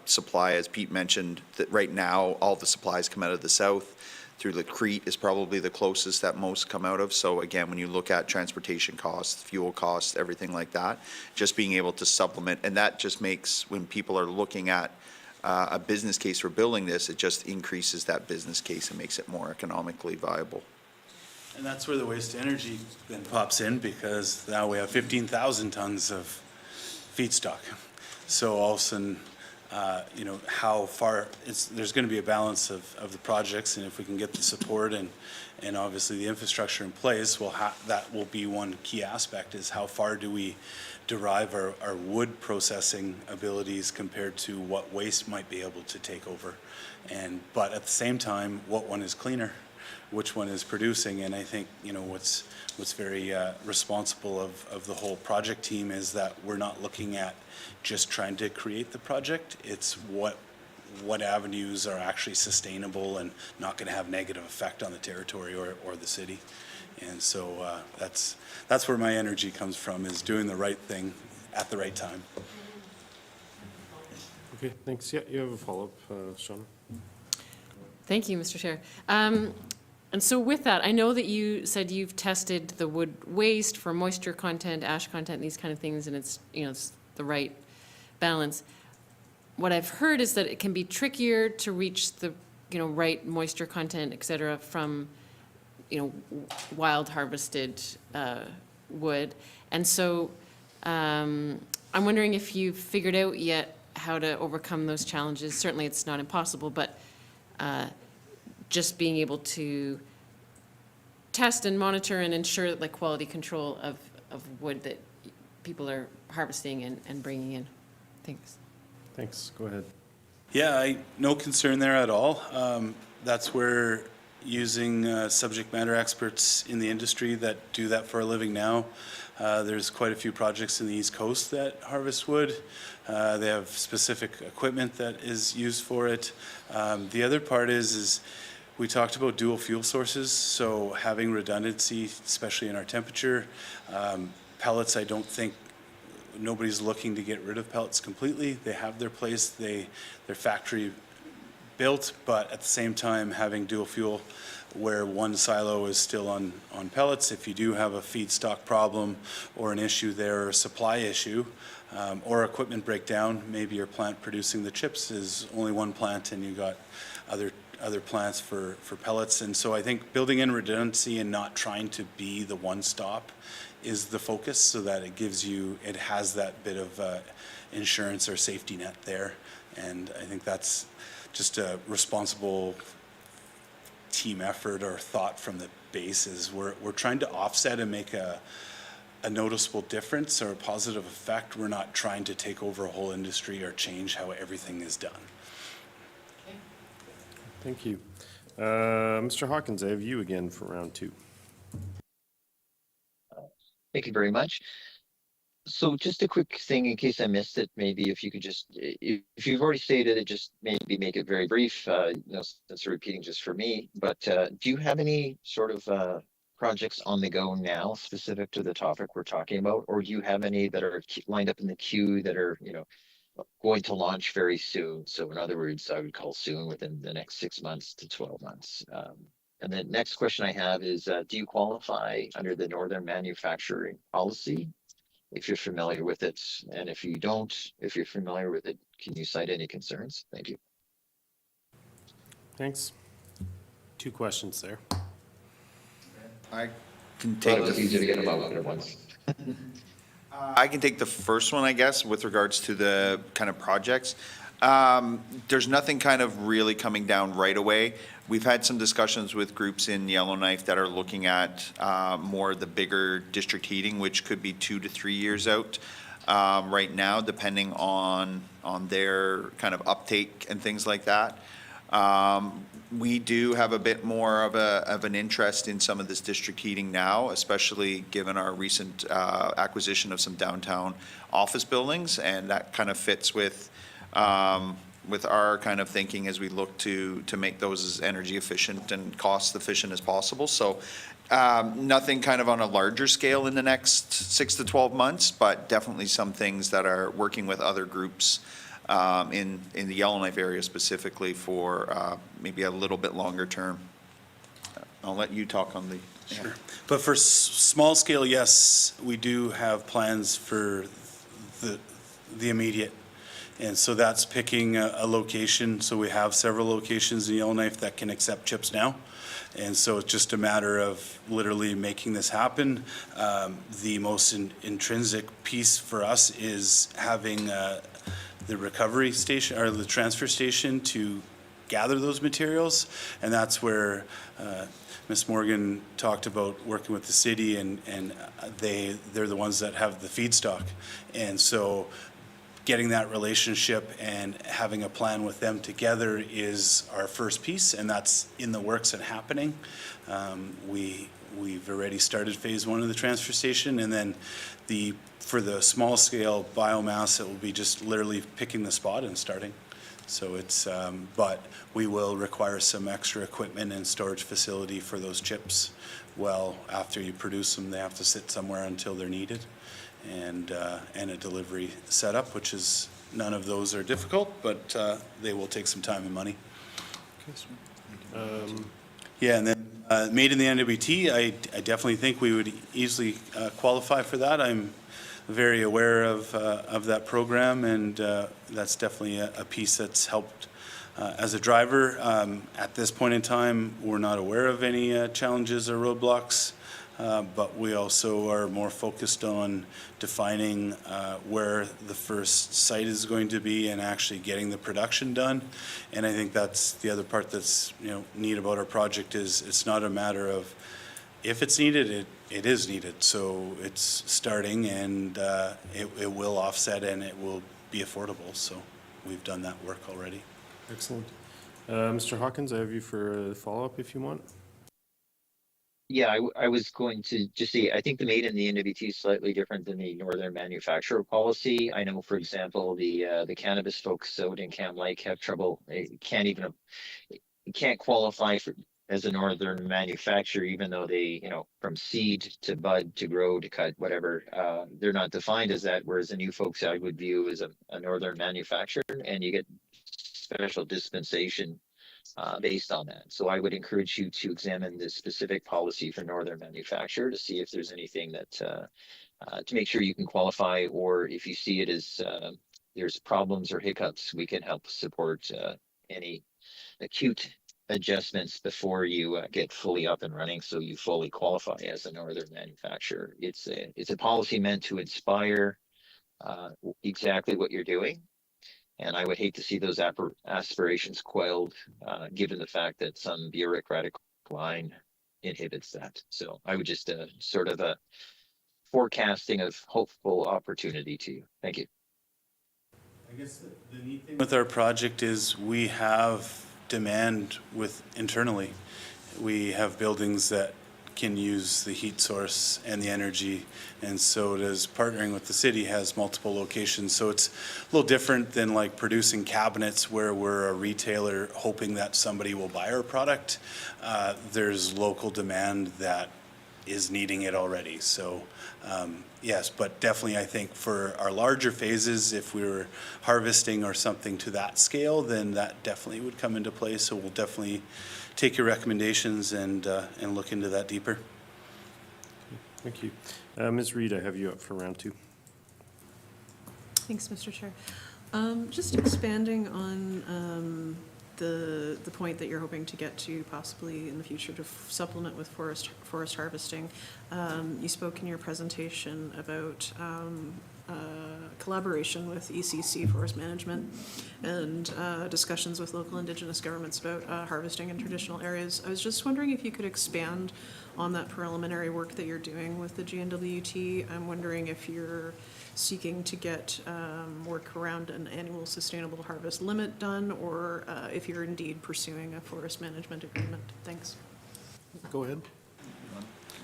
Speaker 5: supply, as Pete mentioned, that right now, all the supplies come out of the south. Through the Crete is probably the closest that most come out of. So again, when you look at transportation costs, fuel costs, everything like that, just being able to supplement, and that just makes, when people are looking at a business case for building this, it just increases that business case and makes it more economically viable.
Speaker 6: And that's where the waste to energy then pops in, because now we have 15,000 tons of feedstock. So all of a sudden, you know, how far, there's going to be a balance of the projects, and if we can get the support and obviously the infrastructure in place, that will be one key aspect, is how far do we derive our wood processing abilities compared to what waste might be able to take over. But at the same time, what one is cleaner, which one is producing. And I think, you know, what's very responsible of the whole project team is that we're not looking at just trying to create the project. It's what avenues are actually sustainable and not going to have negative effect on the territory or the city. And so that's where my energy comes from, is doing the right thing at the right time.
Speaker 1: Okay, thanks. Yeah, you have a follow-up, Shauna?
Speaker 3: Thank you, Mr. Chair. And so with that, I know that you said you've tested the wood waste for moisture content, ash content, these kind of things, and it's, you know, it's the right balance. What I've heard is that it can be trickier to reach the, you know, right moisture content, et cetera, from, you know, wild harvested wood. And so I'm wondering if you've figured out yet how to overcome those challenges. Certainly it's not impossible, but just being able to test and monitor and ensure like quality control of wood that people are harvesting and bringing in. Thanks.
Speaker 1: Thanks, go ahead.
Speaker 6: Yeah, no concern there at all. That's where using subject matter experts in the industry that do that for a living now. There's quite a few projects in the East Coast that harvest wood. They have specific equipment that is used for it. The other part is we talked about dual fuel sources, so having redundancy, especially in our temperature. Pellets, I don't think, nobody's looking to get rid of pellets completely. They have their place, they're factory built, but at the same time having dual fuel where one silo is still on pellets. If you do have a feedstock problem or an issue there, or a supply issue, or equipment breakdown, maybe your plant producing the chips is only one plant and you got other plants for pellets. And so I think building in redundancy and not trying to be the one stop is the focus, so that it has that bit of insurance or safety net there. And I think that's just a responsible team effort or thought from the bases. We're trying to offset and make a noticeable difference or a positive effect. We're not trying to take over a whole industry or change how everything is done.
Speaker 1: Thank you. Mr. Hawkins, I have you again for round two.
Speaker 4: Thank you very much. So just a quick thing in case I missed it, maybe if you could just, if you've already stated it, just maybe make it very brief, you know, that's repeating just for me, but do you have any sort of projects on the go now specific to the topic we're talking about? Or do you have any that are lined up in the queue that are, you know, going to launch very soon? So in other words, I would call soon within the next 6 months to 12 months. And the next question I have is, do you qualify under the Northern Manufacturing Policy? If you're familiar with it, and if you don't, if you're familiar with it, can you cite any concerns? Thank you.
Speaker 1: Thanks. Two questions there.
Speaker 5: I can take
Speaker 4: Well, it's easier to
Speaker 5: the,
Speaker 4: get them out at once.
Speaker 5: I can take the first one, I guess, with regards to the kind of projects. There's nothing kind of really coming down right away. We've had some discussions with groups in Yellowknife that are looking at more the bigger district heating, which could be 2 to 3 years out right now, depending on their kind of uptake and things like that. We do have a bit more of an interest in some of this district heating now, especially given our recent acquisition of some downtown office buildings, and that kind of fits with our kind of thinking as we look to make those as energy efficient and cost efficient as possible. So Nothing kind of on a larger scale in the next 6 to 12 months, but definitely some things that are working with other groups in the Yellowknife area specifically for maybe a little bit longer term. I'll let you talk on the.
Speaker 6: Sure. But for small scale, yes, we do have plans for the immediate. And so that's picking a location. So we have several locations in Yellowknife that can accept chips now. And so it's just a matter of literally making this happen. The most intrinsic piece for us is having the recovery station or the transfer station to gather those materials. And that's where Ms. Morgan talked about working with the city, and they're the ones that have the feedstock. And so getting that relationship and having a plan with them together is our first piece, and that's in the works and happening. We've already started phase 1 of the transfer station, and then for the small scale biomass, it will be just literally picking the spot and starting. So it's, but we will require some extra equipment and storage facility for those chips. Well, after you produce them, they have to sit somewhere until they're needed. And a delivery setup, which is, none of those are difficult, but they will take some time and money. Yeah, and then made in the NWT, I definitely think we would easily qualify for that. I'm very aware of that program, and that's definitely a piece that's helped as a driver. At this point in time, we're not aware of any challenges or roadblocks. But we also are more focused on defining where the first site is going to be and actually getting the production done. And I think that's the other part that's neat about our project is it's not a matter of if it's needed, it is needed. So it's starting, and it will offset and it will be affordable. So we've done that work already.
Speaker 1: Excellent. Mr. Hawkins, I have you for a follow-up if you want.
Speaker 4: Yeah, I was going to just say, I think the made in the NWT is slightly different than the northern manufacturer policy. I know, for example, the cannabis folks out in Cam Lake have trouble. They can't qualify as a northern manufacturer, even though they, from seed to bud to grow to cut, whatever, they're not defined as that. Whereas the new folks I would view as a northern manufacturer, and you get special dispensation based on that. So I would encourage you to examine the specific policy for northern manufacturer to see if there's anything that to make sure you can qualify, or if you see it as there's problems or hiccups, we can help support any acute adjustments before you get fully up and running, so you fully qualify as a northern manufacturer. It's a policy meant to inspire exactly what you're doing. And I would hate to see those aspirations quelled, given the fact that some bureaucratic line inhibits that. So I would just sort of a forecasting of hopeful opportunity to you. Thank you.
Speaker 6: I guess the neat thing with our project is we have demand internally. We have buildings that can use the heat source and the energy, and so does partnering with the city has multiple locations. So it's a little different than like producing cabinets where we're a retailer hoping that somebody will buy our product. There's local demand that is needing it already. So yes, but definitely I think for our larger phases, if we were harvesting or something to that scale, then that definitely would come into play. So we'll definitely take your recommendations and look into that deeper.
Speaker 1: Thank you. Ms. Reed, I have you up for round 2.
Speaker 2: Thanks, Mr. Chair. Just expanding on the point that you're hoping to get to possibly in the future to supplement with forest harvesting. You spoke in your presentation about collaboration with ECC Forest Management and discussions with local Indigenous governments about harvesting in traditional areas. I was just wondering if you could expand on that preliminary work that you're doing with the GNWT. I'm wondering if you're seeking to get work around an annual sustainable harvest limit done, or if you're indeed pursuing a forest management agreement. Thanks.
Speaker 1: Go ahead.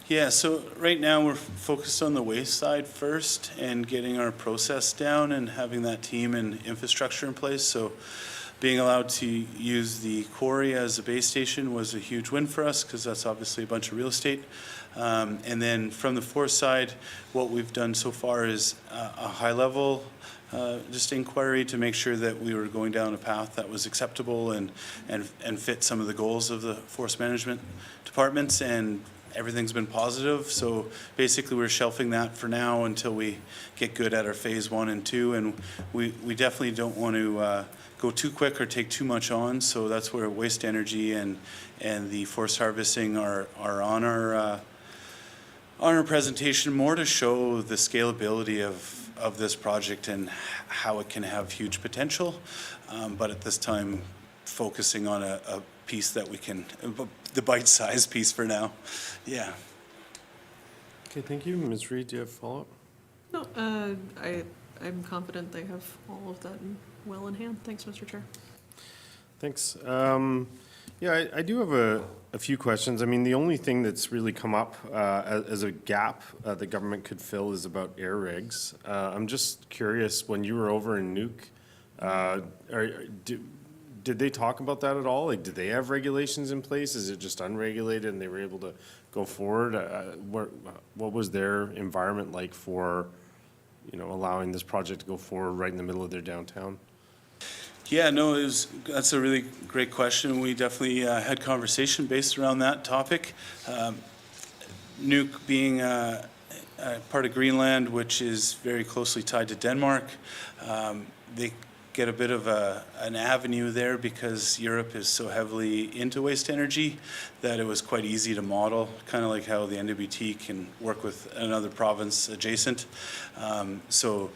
Speaker 6: Yeah, so right now we're focused on the waste side first and getting our process down and having that team and infrastructure in place. So being allowed to use the quarry as a base station was a huge win for us, because that's obviously a bunch of real estate. And then from the forest side, what we've done so far is a high-level just inquiry to make sure that we were going down a path that was acceptable and fit some of the goals of the forest management departments, and everything's been positive. So basically, we're shelving that for now until we get good at our phase 1 and 2, and we definitely don't want to go too quick or take too much on. So that's where waste energy and the forest harvesting are on our presentation, more to show the scalability of this project and how it can have huge potential, but at this time focusing on a piece that we can, the bite-sized piece for now. Yeah.
Speaker 1: Okay, thank you. Ms. Reed, do you have a follow-up?
Speaker 2: No, I'm confident they have all of that well in hand. Thanks, Mr. Chair.
Speaker 1: Thanks. Yeah, I do have a few questions. I mean, the only thing that's really come up as a gap the government could fill is about air rigs. I'm just curious, when you were over in Nuke, did they talk about that at all? Like, did they have regulations in place? Is it just unregulated and they were able to go forward? What was their environment like for, allowing this project to go forward right in the middle of their downtown?
Speaker 6: Yeah, no, that's a really great question. We definitely had conversation based around that topic. Nuuk being part of Greenland, which is very closely tied to Denmark, they get a bit of an avenue there because Europe is so heavily into waste energy that it was quite easy to model, kind of like how the NWT can work with another province adjacent. So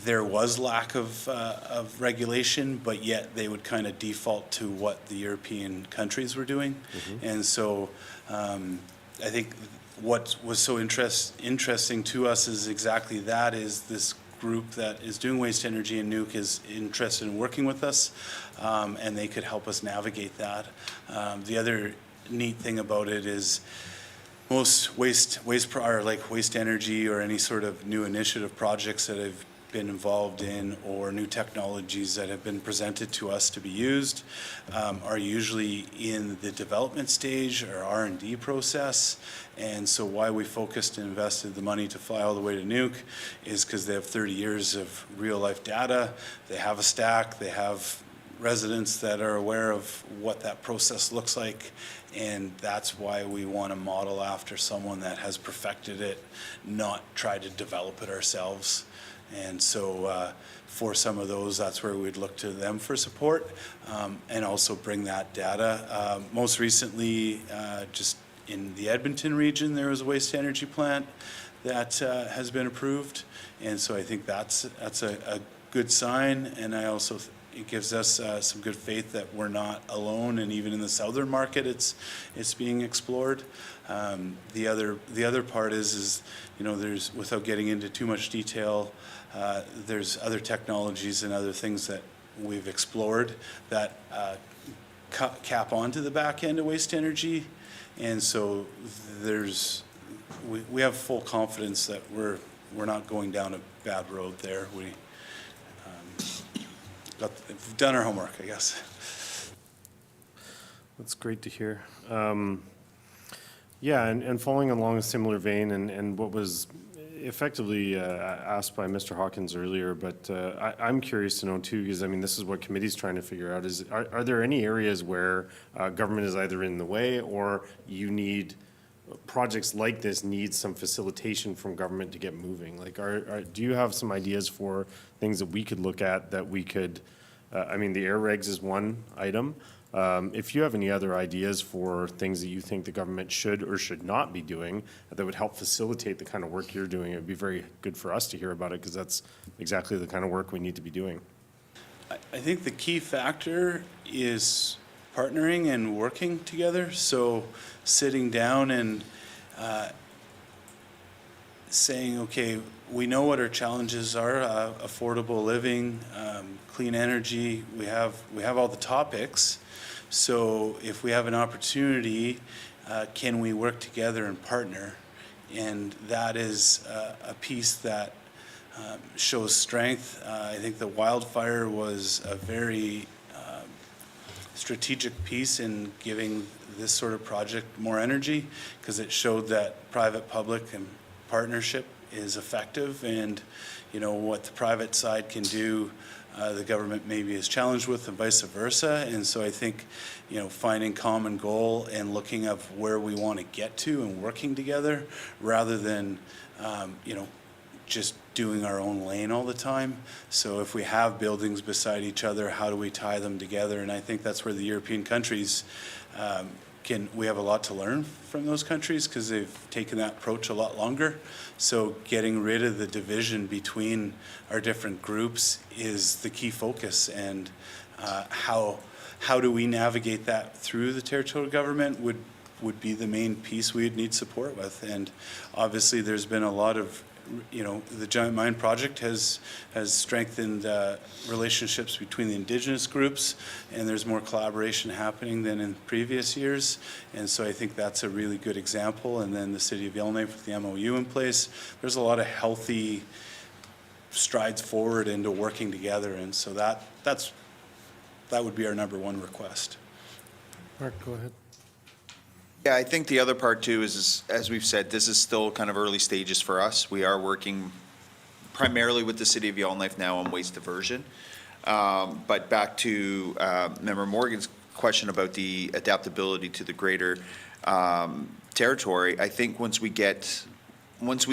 Speaker 6: there was lack of regulation, but yet they would kind of default to what the European countries were doing. And so I think what was so interesting to us is exactly that, is this group that is doing waste energy in Nuuk is interested in working with us, and they could help us navigate that. The other neat thing about it is most waste energy or any sort of new initiative projects that have been involved in, or new technologies that have been presented to us to be used, are usually in the development stage or R&D process. And so why we focused and invested the money to fly all the way to Nuuk is because they have 30 years of real life data. They have a stack, they have residents that are aware of what that process looks like, and that's why we want to model after someone that has perfected it, not try to develop it ourselves. And so for some of those, that's where we'd look to them for support, and also bring that data. Most recently, just in the Edmonton region, there was a waste energy plant that has been approved. And so I think that's a good sign. And I also, it gives us some good faith that we're not alone, and even in the southern market, it's being explored. The other part is there's, without getting into too much detail, there's other technologies and other things that we've explored that cap onto the back end of waste energy, and so we have full confidence that we're not going down a bad road there. We've done our homework, I guess.
Speaker 1: That's great to hear. Yeah, and following along a similar vein, and what was effectively asked by Mr. Hawkins earlier, but I'm curious to know too, because I mean, this is what committee's trying to figure out, is are there any areas where government is either in the way, or you need, projects like this need some facilitation from government to get moving? Like, do you have some ideas for things that we could look at that we could, I mean, the air regs is one item. If you have any other ideas for things that you think the government should or should not be doing that would help facilitate the kind of work you're doing, it would be very good for us to hear about it, because that's exactly the kind of work we need to be doing.
Speaker 6: I think the key factor is partnering and working together. So sitting down and saying, okay, we know what our challenges are, affordable living, clean energy, we have all the topics. So if we have an opportunity, can we work together and partner? And that is a piece that shows strength. I think the wildfire was a very strategic piece in giving this sort of project more energy, because it showed that private-public and partnership is effective, and, you know, what the private side can do, the government maybe is challenged with, and vice versa. And so I think, you know, finding common goal and looking of where we want to get to and working together, rather than, you know, just doing our own lane all the time. So if we have buildings beside each other, how do we tie them together? And I think that's where the European countries we have a lot to learn from those countries, because they've taken that approach a lot longer. So getting rid of the division between our different groups is the key focus. And how do we navigate that through the territorial government would be the main piece we'd need support with. And obviously there's been a lot of, you know, the Giant Mine project has strengthened relationships between the Indigenous groups, and there's more collaboration happening than in previous years. And so I think that's a really good example. And then the City of Yellowknife with the MOU in place, there's a lot of healthy strides forward into working together. And so that would be our number one request.
Speaker 1: Mark, go ahead.
Speaker 5: Yeah, I think the other part too is, as we've said, this is still kind of early stages for us. We are working primarily with the City of Yellowknife now on waste diversion. But back to Member Morgan's question about the adaptability to the greater territory, I think once we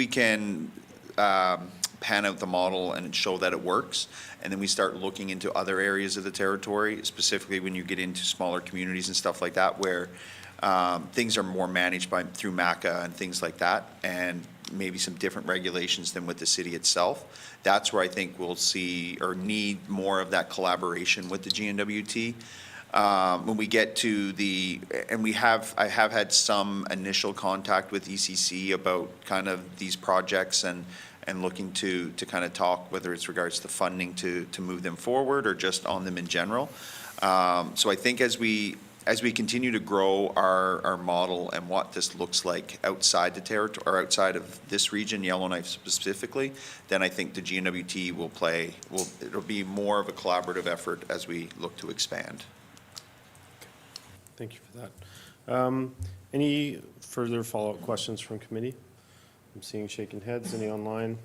Speaker 5: can pan out the model and show that it works, and then we start looking into other areas of the territory, specifically when you get into smaller communities and stuff like that, where things are more managed through MACA and things like that, and maybe some different regulations than with the city itself. That's where I think we'll see or need more of that collaboration with the GNWT. When we get to I have had some initial contact with ECC about kind of these projects and looking to kind of talk, whether it's regards to funding to move them forward or just on them in general. So I think as we continue to grow our model and what this looks like outside the territory, or outside of this region, Yellowknife specifically, then I think the GNWT it'll be more of a collaborative effort as we look to expand.
Speaker 1: Thank you for that. Any further follow-up questions from committee? I'm seeing shaking heads. Any online?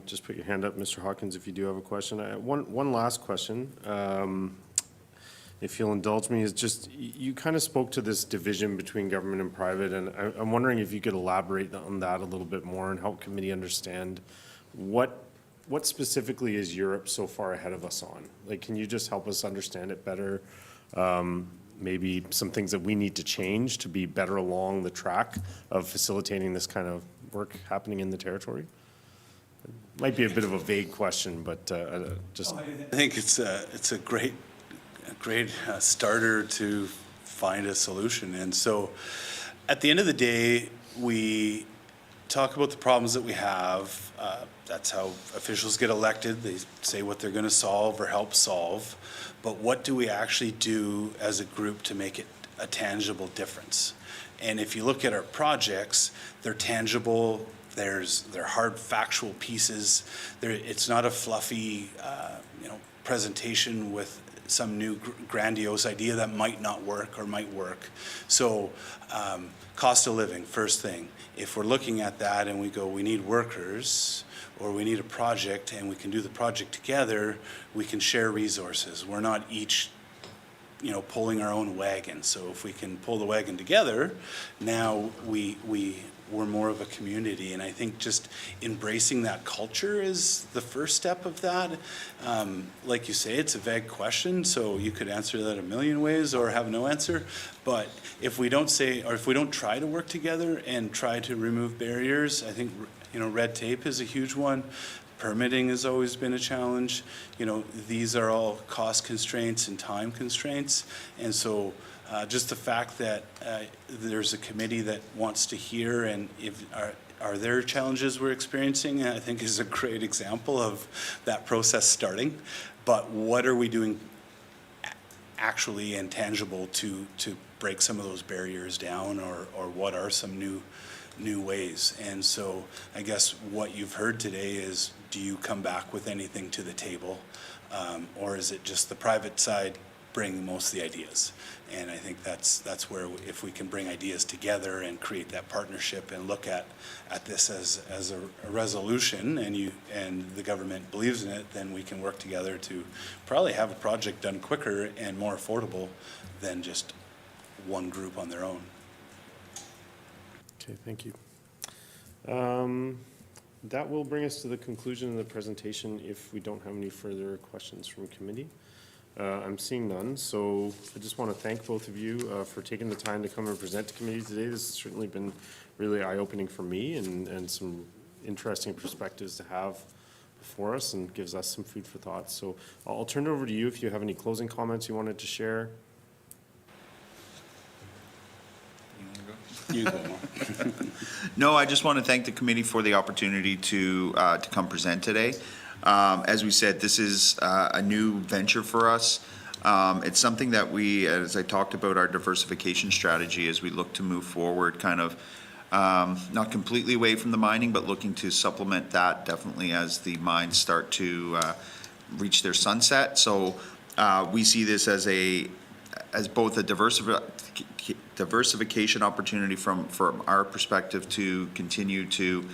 Speaker 1: Just put your hand up, Mr. Hawkins, if you do have a question. One last question. If you'll indulge me, is just, you kind of spoke to this division between government and private, and I'm wondering if you could elaborate on that a little bit more and help committee understand what specifically is Europe so far ahead of us on? Like, can you just help us understand it better? Maybe some things that we need to change to be better along the track of facilitating this kind of work happening in the territory? Might be a bit of a vague question, but just.
Speaker 6: I think it's a great starter to find a solution. And so at the end of the day, we talk about the problems that we have. That's how officials get elected. They say what they're going to solve or help solve. But what do we actually do as a group to make it a tangible difference? And if you look at our projects, they're tangible. They're hard factual pieces. It's not a fluffy presentation with some new grandiose idea that might not work or might work. So cost of living, first thing. If we're looking at that and we go, we need workers, or we need a project and we can do the project together, we can share resources. We're not each pulling our own wagon. So if we can pull the wagon together, now we're more of a community. And I think just embracing that culture is the first step of that. Like you say, it's a vague question, so you could answer that a million ways or have no answer. But if we don't try to work together and try to remove barriers, I think red tape is a huge one. Permitting has always been a challenge. These are all cost constraints and time constraints. And so just the fact that there's a committee that wants to hear and are there challenges we're experiencing, I think is a great example of that process starting. But what are we doing actually and tangible to break some of those barriers down, or what are some new ways? And so I guess what you've heard today is, do you come back with anything to the table? Or is it just the private side bring most of the ideas. And I think that's where if we can bring ideas together and create that partnership and look at this as a resolution, and the government believes in it, then we can work together to probably have a project done quicker and more affordable than just one group on their own.
Speaker 1: Okay, thank you. That will bring us to the conclusion of the presentation if we don't have any further questions from committee. I'm seeing none, so I just want to thank both of you for taking the time to come and present to committee today. This has certainly been really eye-opening for me and some interesting perspectives to have before us and gives us some food for thought. So I'll turn it over to you if you have any closing comments you wanted to share.
Speaker 6: You go, Mark.
Speaker 5: No, I just want to thank the committee for the opportunity to come present today. As we said, this is a new venture for us. It's something that we, as I talked about our diversification strategy, as we look to move forward, kind of not completely away from the mining, but looking to supplement that definitely as the mines start to reach their sunset. So we see this as both a diversification opportunity from our perspective to continue to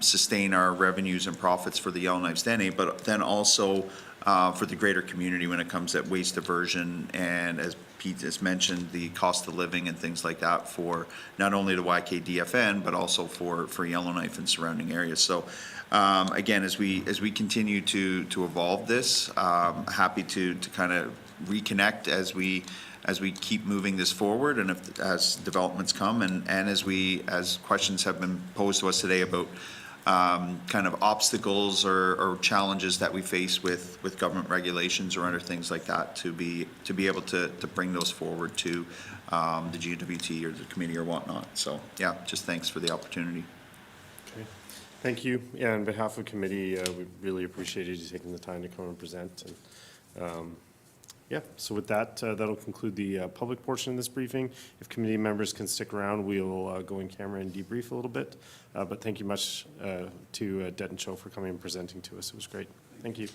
Speaker 5: sustain our revenues and profits for the Yellowknives Dene, but then also for the greater community when it comes to waste diversion and, as Pete has mentioned, the cost of living and things like that for not only the YKDFN but also for Yellowknife and surrounding areas. So again, as we continue to evolve this, happy to kind of reconnect as we keep moving this forward, and as developments come, and as questions have been posed to us today about kind of obstacles or challenges that we face with government regulations or other things like that, to be able to bring those forward to the GWT or the committee or whatnot. So yeah, just thanks for the opportunity.
Speaker 1: Okay, thank you. Yeah, on behalf of committee, we really appreciated you taking the time to come and present. And yeah, so with that, that'll conclude the public portion of this briefing. If committee members can stick around, we'll go in camera and debrief a little bit. But thank you much to Det'on Cho for coming and presenting to us. It was great. Thank you.